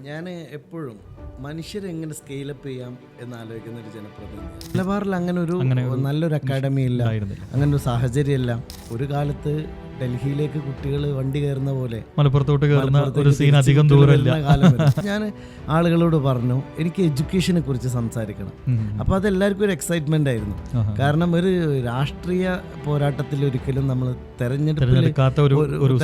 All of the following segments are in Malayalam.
ഞാൻ എപ്പോഴും മനുഷ്യരെങ്ങനെ സ്കെയിലപ്പ് ചെയ്യാം എന്നാലോചിക്കുന്ന ഒരു ജനപ്രതിനിധി. മലബാറിൽ അങ്ങനെ ഒരു നല്ലൊരു അക്കാഡമി ഇല്ല, അങ്ങനെ ഒരു സാഹചര്യമില്ല. ഒരു കാലത്ത് ഡൽഹിയിലേക്ക് കുട്ടികൾ വണ്ടി കയറുന്ന പോലെ മലപ്പുറത്തോട്ട് കയറുന്ന ഒരു സീൻ അധികം ദൂരമില്ല. ഞാൻ ആളുകളോട് പറഞ്ഞു എനിക്ക് എഡ്യൂക്കേഷനെ കുറിച്ച് സംസാരിക്കണം. അപ്പോൾ അതെല്ലാവർക്കും ഒരു എക്സൈറ്റ്മെന്റ് ആയിരുന്നു. കാരണം ഒരു രാഷ്ട്രീയ പോരാട്ടത്തിൽ ഒരിക്കലും നമ്മൾ തെരഞ്ഞെടുക്കാത്തൊരു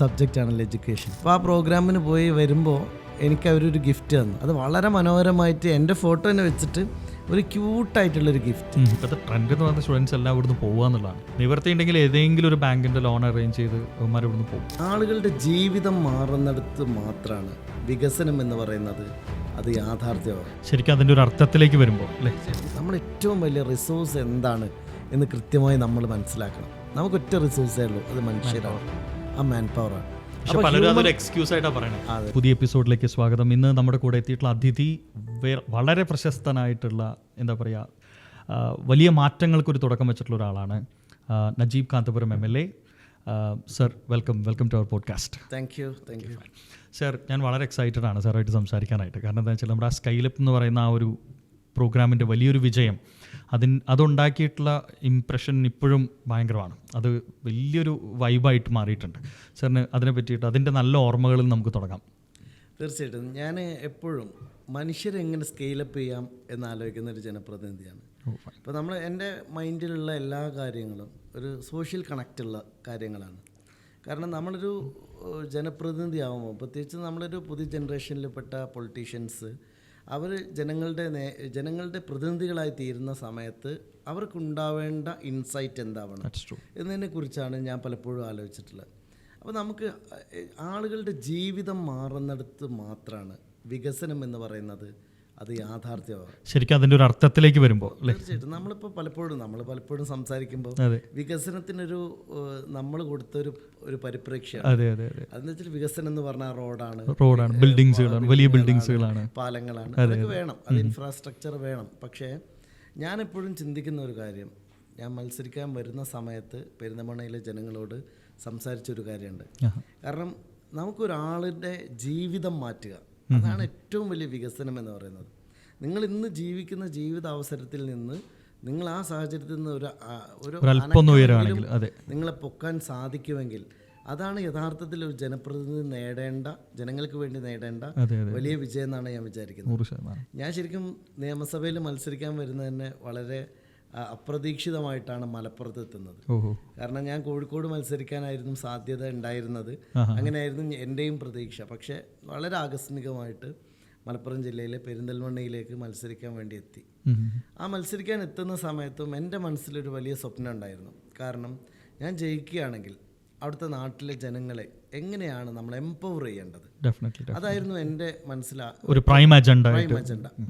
സബ്ജക്റ്റ് ആണല്ലോ എഡ്യൂക്കേഷൻ. അപ്പോൾ ആ പ്രോഗ്രാമിന് പോയി വരുമ്പോൾ എനിക്ക് അവരൊരു ഗിഫ്റ്റ് തന്നു. അത് വളരെ മനോഹരമായിട്ട് എൻ്റെ ഫോട്ടോ തന്നെ വെച്ചിട്ട് ഒരു ക്യൂട്ടായിട്ടുള്ളൊരു ഗിഫ്റ്റ്. ഇപ്പോഴത്തെ ട്രെൻഡ് എന്ന് പറഞ്ഞ സ്റ്റുഡൻസ് എല്ലാം ഇവിടുന്ന് പോകുക എന്നുള്ളതാണ്. നിവർത്തി ഉണ്ടെങ്കിൽ ഏതെങ്കിലും ഒരു ബാങ്കിന്റെ ലോൺ അറേഞ്ച് ചെയ്ത് അവന്മാർ ഇവിടുന്ന് പോകും. ആളുകളുടെ ജീവിതം മാറുന്നിടത്ത് മാത്രമാണ് വികസനം എന്ന് പറയുന്നത് അത് യാഥാർത്ഥ്യമാണ്. ശരിക്കും അതിൻ്റെ ഒരു അർത്ഥത്തിലേക്ക് വരുമ്പോൾ അല്ലേ, നമ്മൾ ഏറ്റവും വലിയ റിസോഴ്സ് എന്താണ് എന്ന് കൃത്യമായി നമ്മൾ മനസ്സിലാക്കണം. നമുക്കൊറ്റ റിസോഴ്സേ ഉള്ളൂ, അത് മനുഷ്യരാണ്, ആ മാൻ പവറാണ്. പക്ഷെ പലരും അതൊരു എക്സ്ക്യൂസ് ആയിട്ടാണ് പറയുന്നത്. പുതിയ എപ്പിസോഡിലേക്ക് സ്വാഗതം. ഇന്ന് നമ്മുടെ കൂടെ എത്തിയിട്ടുള്ള അതിഥി വളരെ പ്രശസ്തനായിട്ടുള്ള എന്താ പറയുക, വലിയ മാറ്റങ്ങൾക്കൊരു തുടക്കം വെച്ചിട്ടുള്ള ഒരാളാണ്. Najeeb Kanthapuram MLA. Sir, welcome to our podcast. Thank you. Sir, ഞാൻ വളരെ എക്സൈറ്റഡ് ആണ് സാറായിട്ട് സംസാരിക്കാനായിട്ട്. കാരണം എന്താ വെച്ചാൽ നമ്മുടെ ആ സ്കൈലപ്പ് എന്ന് പറയുന്ന ആ ഒരു പ്രോഗ്രാമിൻ്റെ വലിയൊരു വിജയം, അതുണ്ടാക്കിയിട്ടുള്ള ഇംപ്രഷൻ ഇപ്പോഴും ഭയങ്കരമാണ്. അത് വലിയൊരു വൈബായിട്ട് മാറിയിട്ടുണ്ട്. സാറിന് അതിനെ പറ്റിയിട്ട് അതിൻ്റെ നല്ല ഓർമ്മകളിൽ നമുക്ക് തുടങ്ങാം. തീർച്ചയായിട്ടും. ഞാൻ എപ്പോഴും മനുഷ്യരെങ്ങനെ സ്കെയിലപ്പ് ചെയ്യാം എന്നാലോചിക്കുന്ന ഒരു ജനപ്രതിനിധിയാണ്. ഇപ്പോൾ നമ്മൾ എൻ്റെ മൈൻഡിലുള്ള എല്ലാ കാര്യങ്ങളും ഒരു സോഷ്യൽ കണക്റ്റുള്ള കാര്യങ്ങളാണ്. കാരണം നമ്മളൊരു ജനപ്രതിനിധി ആകുമ്പോൾ, പ്രത്യേകിച്ച് നമ്മളൊരു പുതിയ ജനറേഷനിൽപ്പെട്ട പൊളിറ്റീഷ്യൻസ്, അവർ ജനങ്ങളുടെ പ്രതിനിധികളായി തീരുന്ന സമയത്ത് അവർക്കുണ്ടാവേണ്ട ഇൻസൈറ്റ് എന്താവണം എന്നതിനെക്കുറിച്ചാണ് ഞാൻ പലപ്പോഴും ആലോചിച്ചിട്ടുള്ളത്. അപ്പോൾ നമുക്ക് ആളുകളുടെ ജീവിതം മാറുന്നിടത്ത് മാത്രമാണ് വികസനം എന്ന് പറയുന്നത് അത് യാഥാർത്ഥ്യമാണ്. ശരിക്കും അതിൻ്റെ ഒരു അർത്ഥത്തിലേക്ക് വരുമ്പോൾ തീർച്ചയായിട്ടും നമ്മൾ പലപ്പോഴും സംസാരിക്കുമ്പോൾ വികസനത്തിനൊരു നമ്മൾ കൊടുത്തൊരു പരിപ്രേക്ഷ്യം. അതെന്ന് വെച്ചാൽ വികസനം എന്ന് പറഞ്ഞാൽ റോഡാണ്, ബിൽഡിങ്സുകളാണ്, വലിയ ബിൽഡിങ്സുകളാണ്, പാലങ്ങളാണ്, അതൊക്കെ വേണം, അത് ഇൻഫ്രാസ്ട്രക്ചർ വേണം. പക്ഷേ ഞാൻ എപ്പോഴും ചിന്തിക്കുന്ന ഒരു കാര്യം, ഞാൻ മത്സരിക്കാൻ വരുന്ന സമയത്ത് പെരിന്തൽമണ്ണയിലെ ജനങ്ങളോട് സംസാരിച്ചൊരു കാര്യമുണ്ട്. കാരണം നമുക്കൊരാളുടെ ജീവിതം മാറ്റുക, അതാണ് ഏറ്റവും വലിയ വികസനം എന്ന് പറയുന്നത്. നിങ്ങൾ ഇന്ന് ജീവിക്കുന്ന ജീവിത അവസരത്തിൽ നിന്ന് നിങ്ങൾ ആ സാഹചര്യത്തിൽ നിന്ന് നിങ്ങളെ പൊക്കാൻ സാധിക്കുമെങ്കിൽ അതാണ് യഥാർത്ഥത്തിൽ ഒരു ജനപ്രതിനിധി ജനങ്ങൾക്ക് വേണ്ടി നേടേണ്ട വലിയ വിജയം എന്നാണ് ഞാൻ വിചാരിക്കുന്നത്. ഞാൻ ശരിക്കും നിയമസഭയിൽ മത്സരിക്കാൻ വരുന്നത് തന്നെ വളരെ അപ്രതീക്ഷിതമായിട്ടാണ് മലപ്പുറത്ത് എത്തുന്നത്. കാരണം ഞാൻ കോഴിക്കോട് മത്സരിക്കാനായിരുന്നു സാധ്യത ഉണ്ടായിരുന്നത്, അങ്ങനെയായിരുന്നു എൻ്റെയും പ്രതീക്ഷ. പക്ഷേ വളരെ ആകസ്മികമായിട്ട് മലപ്പുറം ജില്ലയിലെ പെരിന്തൽമണ്ണയിലേക്ക് മത്സരിക്കാൻ വേണ്ടി എത്തി. ആ മത്സരിക്കാൻ എത്തുന്ന സമയത്തും എൻ്റെ മനസ്സിലൊരു വലിയ സ്വപ്നം ഉണ്ടായിരുന്നു. കാരണം ഞാൻ ജയിക്കുകയാണെങ്കിൽ അവിടുത്തെ നാട്ടിലെ ജനങ്ങളെ എങ്ങനെയാണ് നമ്മൾ എംപവർ ചെയ്യേണ്ടത്, അതായിരുന്നു എൻ്റെ ഒരു പ്രൈം അജണ്ട.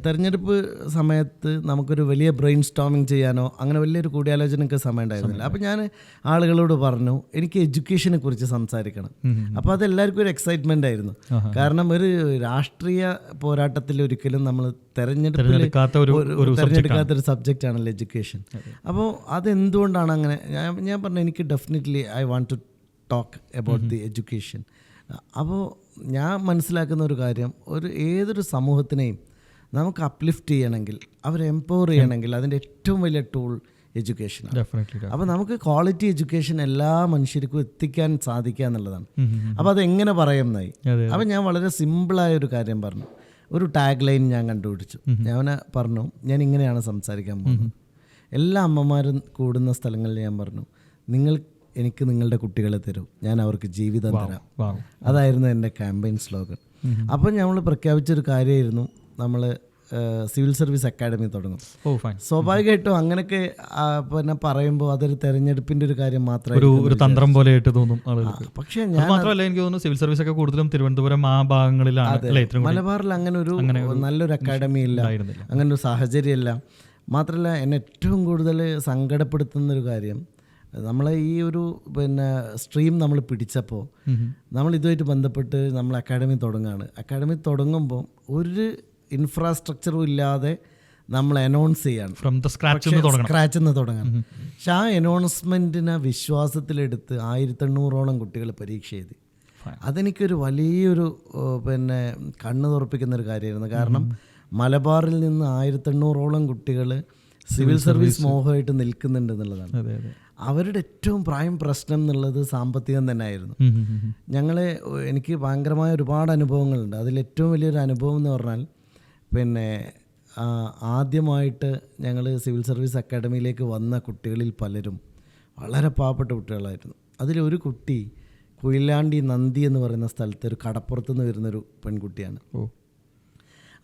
തെരഞ്ഞെടുപ്പ് സമയത്ത് നമുക്കൊരു വലിയ ബ്രെയിൻ സ്റ്റോമിങ് ചെയ്യാനോ അങ്ങനെ വലിയൊരു കൂടിയാലോചനയ്ക്ക് സമയം ഉണ്ടായിരുന്നില്ല. അപ്പോൾ ഞാൻ ആളുകളോട് പറഞ്ഞു എനിക്ക് എഡ്യൂക്കേഷനെ കുറിച്ച് സംസാരിക്കണം. അപ്പോൾ അതെല്ലാവർക്കും ഒരു എക്സൈറ്റ്മെന്റ് ആയിരുന്നു. കാരണം ഒരു രാഷ്ട്രീയ പോരാട്ടത്തിൽ ഒരിക്കലും നമ്മൾ തെരഞ്ഞെടുക്കാത്തൊരു സബ്ജക്റ്റ് ആണല്ലോ എഡ്യൂക്കേഷൻ. അപ്പോൾ അതെന്തുകൊണ്ടാണ് അങ്ങനെ? ഞാൻ പറഞ്ഞു എനിക്ക് definitely I want to talk about the education. അപ്പോൾ ഞാൻ മനസ്സിലാക്കുന്ന ഒരു കാര്യം, ഏതൊരു സമൂഹത്തിനെയും നമുക്ക് അപ്ലിഫ്റ്റ് ചെയ്യണമെങ്കിൽ, അവരെ എംപവർ ചെയ്യണമെങ്കിൽ അതിൻ്റെ ഏറ്റവും വലിയ ടൂൾ എഡ്യൂക്കേഷനാണ്. അപ്പോൾ നമുക്ക് ക്വാളിറ്റി എഡ്യൂക്കേഷൻ എല്ലാ മനുഷ്യർക്കും എത്തിക്കാൻ സാധിക്കുക എന്നുള്ളതാണ്. അപ്പോൾ അതെങ്ങനെ പറയുന്നതായി. അപ്പോൾ ഞാൻ വളരെ സിമ്പിളായ ഒരു കാര്യം പറഞ്ഞു, ഒരു ടാഗ് ലൈൻ ഞാൻ കണ്ടുപിടിച്ചു. ഞാൻ പറഞ്ഞു ഞാൻ ഇങ്ങനെയാണ് സംസാരിക്കാൻ പോകുന്നത്. എല്ലാ അമ്മമാരും കൂടുന്ന സ്ഥലങ്ങളിൽ ഞാൻ പറഞ്ഞു, എനിക്ക് നിങ്ങളുടെ കുട്ടികളെ തരൂ, ഞാൻ അവർക്ക് ജീവിതം തരാം. അതായിരുന്നു എൻ്റെ ക്യാമ്പയിൻ സ്ലോഗൻ. അപ്പോൾ നമ്മൾ പ്രഖ്യാപിച്ചൊരു കാര്യമായിരുന്നു, നമ്മൾ സിവിൽ സർവീസ് അക്കാഡമി തുടങ്ങും. സ്വാഭാവികമായിട്ടും അങ്ങനെയൊക്കെ പിന്നെ പറയുമ്പോൾ അതൊരു തെരഞ്ഞെടുപ്പിന്റെ ഒരു കാര്യം മാത്രമേ തന്ത്രം പോലെ തോന്നും. പക്ഷേ ഞാൻ മാത്രമല്ല, എനിക്ക് തോന്നുന്നു സിവിൽ സർവീസ് ഒക്കെ കൂടുതലും തിരുവനന്തപുരം ആ ഭാഗങ്ങളിലാണ്. മലബാറിൽ അങ്ങനെ ഒരു നല്ലൊരു അക്കാഡമി ഇല്ല, അങ്ങനെ ഒരു സാഹചര്യമില്ല. മാത്രമല്ല എന്നെ ഏറ്റവും കൂടുതൽ സങ്കടപ്പെടുത്തുന്നൊരു കാര്യം, നമ്മളെ ഈ ഒരു സ്ട്രീം നമ്മൾ പിടിച്ചപ്പോൾ നമ്മൾ ഇതുമായിട്ട് ബന്ധപ്പെട്ട് നമ്മൾ അക്കാഡമി തുടങ്ങുകയാണ്. അക്കാഡമി തുടങ്ങുമ്പോൾ ഒരു ഇൻഫ്രാസ്ട്രക്ചറും ഇല്ലാതെ നമ്മൾ അനൗൺസ് ചെയ്യാണ്, സ്ക്രാച്ചിൽ നിന്ന് തുടങ്ങാൻ. പക്ഷെ ആ അനൗൺസ്മെൻറ്റിനെ വിശ്വാസത്തിലെടുത്ത് 1800ഓളം കുട്ടികൾ പരീക്ഷ എഴുതി. അതെനിക്കൊരു വലിയൊരു പിന്നെ കണ്ണ് തുറപ്പിക്കുന്നൊരു കാര്യമായിരുന്നു. കാരണം മലബാറിൽ നിന്ന് 1800ഓളം കുട്ടികൾ സിവിൽ സർവീസ് മോഹമായിട്ട് നിൽക്കുന്നുണ്ട് എന്നുള്ളതാണ്. അവരുടെ ഏറ്റവും പ്രശ്നം എന്നുള്ളത് സാമ്പത്തികം തന്നെയായിരുന്നു. എനിക്ക് ഭയങ്കരമായ ഒരുപാട് അനുഭവങ്ങളുണ്ട്. അതിലേറ്റവും വലിയൊരു അനുഭവം എന്ന് പറഞ്ഞാൽ പിന്നെ ആദ്യമായിട്ട് ഞങ്ങൾ സിവിൽ സർവീസ് അക്കാഡമിയിലേക്ക് വന്ന കുട്ടികളിൽ പലരും വളരെ പാവപ്പെട്ട കുട്ടികളായിരുന്നു. അതിലൊരു കുട്ടി കൊയിലാണ്ടി നന്ദി എന്ന് പറയുന്ന സ്ഥലത്ത് ഒരു കടപ്പുറത്ത് നിന്ന് വരുന്നൊരു പെൺകുട്ടിയാണ്.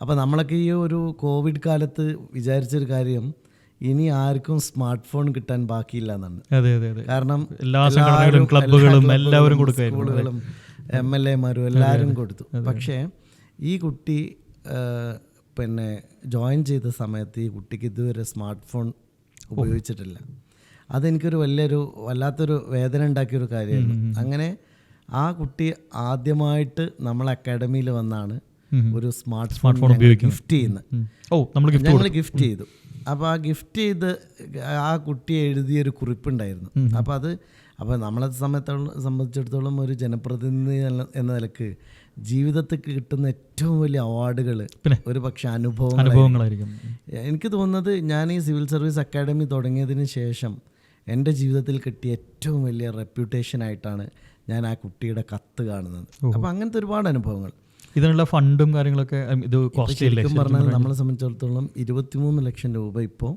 അപ്പോൾ നമ്മളൊക്കെ ഈ ഒരു കോവിഡ് കാലത്ത് വിചാരിച്ചൊരു കാര്യം, ഇനി ആർക്കും സ്മാർട്ട് ഫോൺ കിട്ടാൻ ബാക്കിയില്ല എന്നാണ്. കാരണം സ്കൂളുകളും MLA-മാരും എല്ലാവരും കൊടുത്തു. പക്ഷേ ഈ കുട്ടി പിന്നെ ജോയിൻ ചെയ്ത സമയത്ത് ഈ കുട്ടിക്ക് ഇതുവരെ സ്മാർട്ട് ഫോൺ ഉപയോഗിച്ചിട്ടില്ല. അതെനിക്കൊരു വല്ലാത്തൊരു വേദന ഉണ്ടാക്കിയൊരു കാര്യമായിരുന്നു. അങ്ങനെ ആ കുട്ടി ആദ്യമായിട്ട് നമ്മളെ അക്കാഡമിയിൽ വന്നാണ് ഒരു സ്മാർട്ട് ഫോൺ ഗിഫ്റ്റ് ചെയ്യുന്നത്. ഞങ്ങൾ ഗിഫ്റ്റ് ചെയ്തു. അപ്പോൾ ആ ഗിഫ്റ്റ് ചെയ്ത് ആ കുട്ടി എഴുതിയൊരു കുറിപ്പുണ്ടായിരുന്നു. അപ്പോൾ നമ്മളെ സംബന്ധിച്ചിടത്തോളം ഒരു ജനപ്രതിനിധി എന്ന നിലക്ക് ജീവിതത്തിൽ കിട്ടുന്ന ഏറ്റവും വലിയ അവാർഡുകൾ ഒരു പക്ഷേ അനുഭവങ്ങളായിരിക്കും. എനിക്ക് തോന്നുന്നത് ഞാൻ ഈ സിവിൽ സർവീസ് അക്കാഡമി തുടങ്ങിയതിന് ശേഷം എൻ്റെ ജീവിതത്തിൽ കിട്ടിയ ഏറ്റവും വലിയ റെപ്യൂട്ടേഷനായിട്ടാണ് ഞാൻ ആ കുട്ടിയുടെ കത്ത് കാണുന്നത്. അപ്പോൾ അങ്ങനത്തെ ഒരുപാട് അനുഭവങ്ങൾ. ഇതിനുള്ള ഫണ്ടും കാര്യങ്ങളൊക്കെ ഇത് ശരിക്കും പറഞ്ഞാൽ നമ്മളെ സംബന്ധിച്ചിടത്തോളം 23 ലക്ഷം രൂപ ഇപ്പോൾ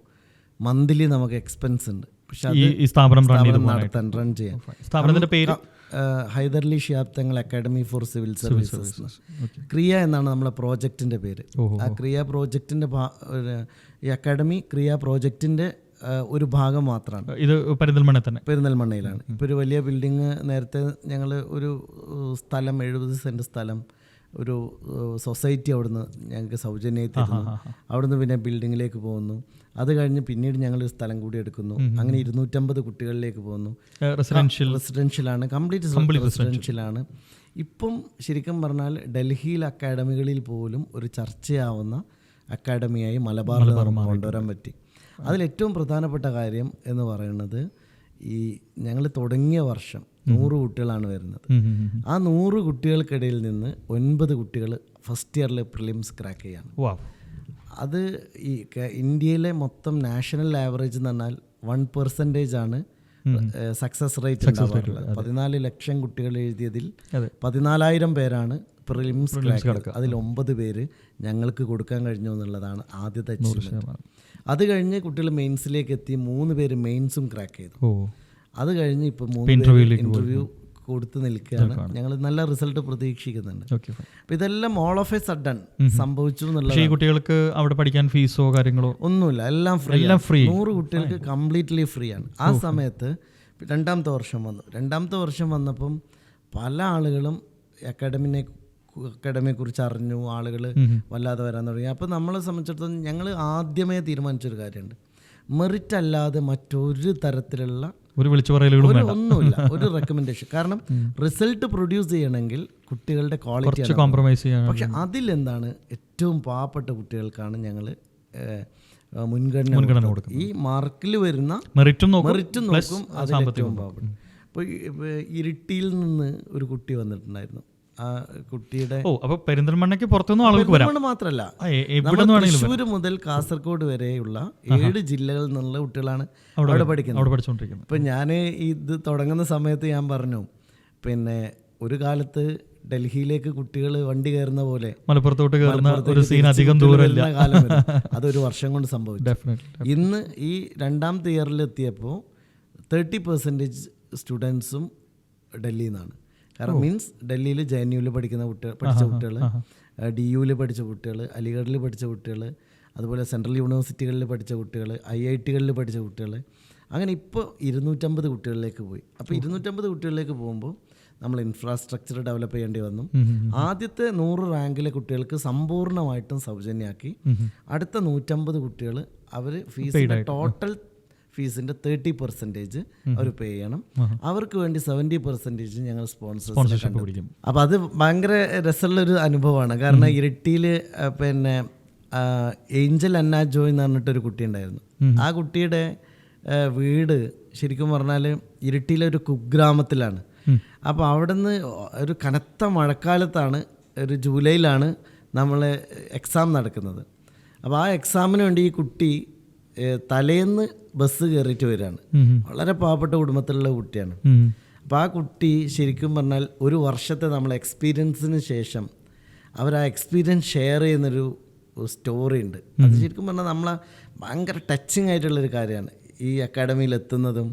മന്ത്ലി നമുക്ക് എക്സ്പെൻസ് ഉണ്ട്. പക്ഷേ ഈ സ്ഥാപനം റൺ ചെയ്യാൻ സ്ഥാപനത്തിൻ്റെ പേര് Hydarali Shihab Thangal academy four civil services, ക്രിയ എന്നാണ് നമ്മളെ പ്രോജക്റ്റിൻ്റെ പേര്. ആ ക്രിയ പ്രോജക്റ്റിൻ്റെ ഈ അക്കാഡമി ക്രിയ പ്രോജക്റ്റിൻ്റെ ഒരു ഭാഗം മാത്രമാണ്. ഇത് പെരിന്തൽമണ്ണയിലാണ്. ഇപ്പോൾ ഒരു വലിയ ബിൽഡിങ് നേരത്തെ ഞങ്ങൾ ഒരു സ്ഥലം 70 സെൻറ്റ് സ്ഥലം ഒരു സൊസൈറ്റി അവിടുന്ന് ഞങ്ങൾക്ക് സൗജന്യമായി തരുന്നു. അവിടുന്ന് പിന്നെ ബിൽഡിങ്ങിലേക്ക് പോകുന്നു. അത് കഴിഞ്ഞ് പിന്നീട് ഞങ്ങളൊരു സ്ഥലം കൂടി എടുക്കുന്നു. അങ്ങനെ 250 കുട്ടികളിലേക്ക് പോകുന്നു. റെസിഡൻഷ്യലാണ്, കംപ്ലീറ്റ് റെസിഡൻഷ്യലാണ്. ഇപ്പം ശരിക്കും പറഞ്ഞാൽ ഡൽഹിയിൽ അക്കാഡമികളിൽ പോലും ഒരു ചർച്ചയാവുന്ന അക്കാഡമിയായി മലബാറിൽ കൊണ്ടുവരാൻ പറ്റി. അതിലേറ്റവും പ്രധാനപ്പെട്ട കാര്യം എന്ന് പറയുന്നത് ഈ ഞങ്ങൾ തുടങ്ങിയ വർഷം 100 കുട്ടികളാണ് വരുന്നത്. ആ 100 കുട്ടികൾക്കിടയിൽ നിന്ന് 9 കുട്ടികൾ ഫസ്റ്റ് ഇയറിൽ പ്രിലിംസ് ക്രാക്ക് ചെയ്യാണ്. അത് ഈ ഇന്ത്യയിലെ മൊത്തം നാഷണൽ ആവറേജ് എന്ന് പറഞ്ഞാൽ 1% ആണ് സക്സസ് റേറ്റ് ഉണ്ടാവാറുള്ളത്. 14 ലക്ഷം കുട്ടികൾ എഴുതിയതിൽ 14,000 പേരാണ് പ്രിലിംസ് ക്രാക്ക്. അതിൽ 9 പേര് ഞങ്ങൾക്ക് കൊടുക്കാൻ കഴിഞ്ഞു എന്നുള്ളതാണ് ആദ്യത്തെ അച്ചീവ്മെൻറ്റ്. അത് കഴിഞ്ഞ് കുട്ടികൾ മെയിൻസിലേക്ക് എത്തി. 3 പേര് മെയിൻസും ക്രാക്ക് ചെയ്തു. അത് കഴിഞ്ഞ് ഇപ്പോൾ 3 പേര് ഇൻ്റർവ്യൂ കൊടുത്ത് നിൽക്കുകയാണ്. ഞങ്ങൾ നല്ല റിസൾട്ട് പ്രതീക്ഷിക്കുന്നുണ്ട്. അപ്പോൾ ഇതെല്ലാം ഓൾ ഓഫ് എ സഡൻ സംഭവിച്ചു എന്നുള്ളത്. കുട്ടികൾക്ക് അവിടെ പഠിക്കാൻ ഫീസോ കാര്യങ്ങളോ ഒന്നുമില്ല, എല്ലാം ഫ്രീ. 100 കുട്ടികൾക്ക് കംപ്ലീറ്റ്ലി ഫ്രീ ആണ്. ആ സമയത്ത് രണ്ടാമത്തെ വർഷം വന്നപ്പം പല ആളുകളും അക്കാഡമിയെക്കുറിച്ച് അറിഞ്ഞു. ആളുകൾ വല്ലാതെ വരാൻ തുടങ്ങി. അപ്പോൾ നമ്മളെ സംബന്ധിച്ചിടത്തോളം ഞങ്ങൾ ആദ്യമേ തീരുമാനിച്ചൊരു കാര്യമുണ്ട്, മെറിറ്റ് അല്ലാതെ മറ്റൊരു തരത്തിലുള്ള ഒന്നുമില്ല, ഒരു റെക്കമെൻഡേഷൻ. കാരണം റിസൾട്ട് പ്രൊഡ്യൂസ് ചെയ്യണമെങ്കിൽ കുട്ടികളുടെ ക്വാളിറ്റി കോംപ്രമൈസ് ചെയ്യണം. പക്ഷെ അതിലെന്താണ് ഏറ്റവും പാവപ്പെട്ട കുട്ടികൾക്കാണ് ഞങ്ങൾ മുൻഗണന കൊടുക്കും. ഈ മാർക്കിൽ വരുന്ന മെറിറ്റും നോക്കും, അതിൽ ഏറ്റവും പാവപ്പെട്ട. ഇപ്പോൾ ഇരിട്ടിയിൽ നിന്ന് ഒരു കുട്ടി വന്നിട്ടുണ്ടായിരുന്നു. ആ കുട്ടിയുടെ പെരിന്തൽമണ്ണയ്ക്ക് പുറത്തുനിന്ന് ആളുകൾ വരാം. മാത്രമല്ല, തൃശ്ശൂർ മുതൽ കാസർഗോഡ് വരെയുള്ള 7 ജില്ലകളിൽ നിന്നുള്ള കുട്ടികളാണ് അവിടെ പഠിക്കുന്നത്. ഇപ്പം ഞാൻ ഇത് തുടങ്ങുന്ന സമയത്ത് ഞാൻ പറഞ്ഞു, പിന്നെ ഒരു കാലത്ത് ഡൽഹിയിലേക്ക് കുട്ടികൾ വണ്ടി കയറുന്ന പോലെ മലപ്പുറത്തോട്ട് കയറുന്ന ഒരു സീൻ അധികം ദൂരമില്ല. കാലം അതൊരു വർഷം കൊണ്ട് സംഭവിച്ചു. ഇന്ന് ഈ രണ്ടാമത്തെ ഇയറിൽ എത്തിയപ്പോൾ 30% സ്റ്റുഡൻസും ഡൽഹിയിൽ നിന്നാണ്. കാരണം മീൻസ് ഡൽഹിയിൽ JNUവിൽ പഠിച്ച കുട്ടികൾ, DUവിൽ പഠിച്ച കുട്ടികൾ, അലിഗഡിൽ പഠിച്ച കുട്ടികൾ, അതുപോലെ സെൻട്രൽ യൂണിവേഴ്സിറ്റികളിൽ പഠിച്ച കുട്ടികൾ, IITകളിൽ പഠിച്ച കുട്ടികൾ, അങ്ങനെ ഇപ്പോൾ 250 കുട്ടികളിലേക്ക് പോയി. അപ്പോൾ 250 കുട്ടികളിലേക്ക് പോകുമ്പോൾ നമ്മൾ ഇൻഫ്രാസ്ട്രക്ചർ ഡെവലപ്പ് ചെയ്യേണ്ടി വന്നു. ആദ്യത്തെ 100 റാങ്കിലെ കുട്ടികൾക്ക് സമ്പൂർണ്ണമായിട്ടും സൗജന്യമാക്കി. അടുത്ത 150 കുട്ടികൾ അവർ ഫീസിൻ്റെ ടോട്ടൽ ഫീസിൻ്റെ 30% അവർ പേ ചെയ്യണം. അവർക്ക് വേണ്ടി 70% ഞങ്ങൾ സ്പോൺസേഴ്സ് കൊടുക്കും. അപ്പോൾ അത് ഭയങ്കര രസമുള്ളൊരു അനുഭവമാണ്. കാരണം ഇരിട്ടിയിൽ പിന്നെ ഏഞ്ചൽ അന്ന ജോയ് എന്ന് പറഞ്ഞിട്ടൊരു കുട്ടി ഉണ്ടായിരുന്നു. ആ കുട്ടിയുടെ വീട് ശരിക്കും പറഞ്ഞാൽ ഇരിട്ടിയിലെ ഒരു കുഗ്രാമത്തിലാണ്. അപ്പോൾ അവിടുന്ന് ഒരു കനത്ത മഴക്കാലത്താണ്, ഒരു ജൂലൈയിലാണ് നമ്മൾ എക്സാം നടക്കുന്നത്. അപ്പോൾ ആ എക്സാമിന് വേണ്ടി ഈ കുട്ടി തലേന്ന് ബസ് കയറിയിട്ട് വരികയാണ്. വളരെ പാവപ്പെട്ട കുടുംബത്തിലുള്ള കുട്ടിയാണ്. അപ്പോൾ ആ കുട്ടി ശരിക്കും പറഞ്ഞാൽ ഒരു വർഷത്തെ നമ്മൾ എക്സ്പീരിയൻസിന് ശേഷം അവർ ആ എക്സ്പീരിയൻസ് ഷെയർ ചെയ്യുന്നൊരു സ്റ്റോറി ഉണ്ട്. അത് ശരിക്കും പറഞ്ഞാൽ നമ്മളെ ഭയങ്കര ടച്ചിങ് ആയിട്ടുള്ളൊരു കാര്യമാണ്. ഈ അക്കാഡമിയിൽ എത്തുന്നതും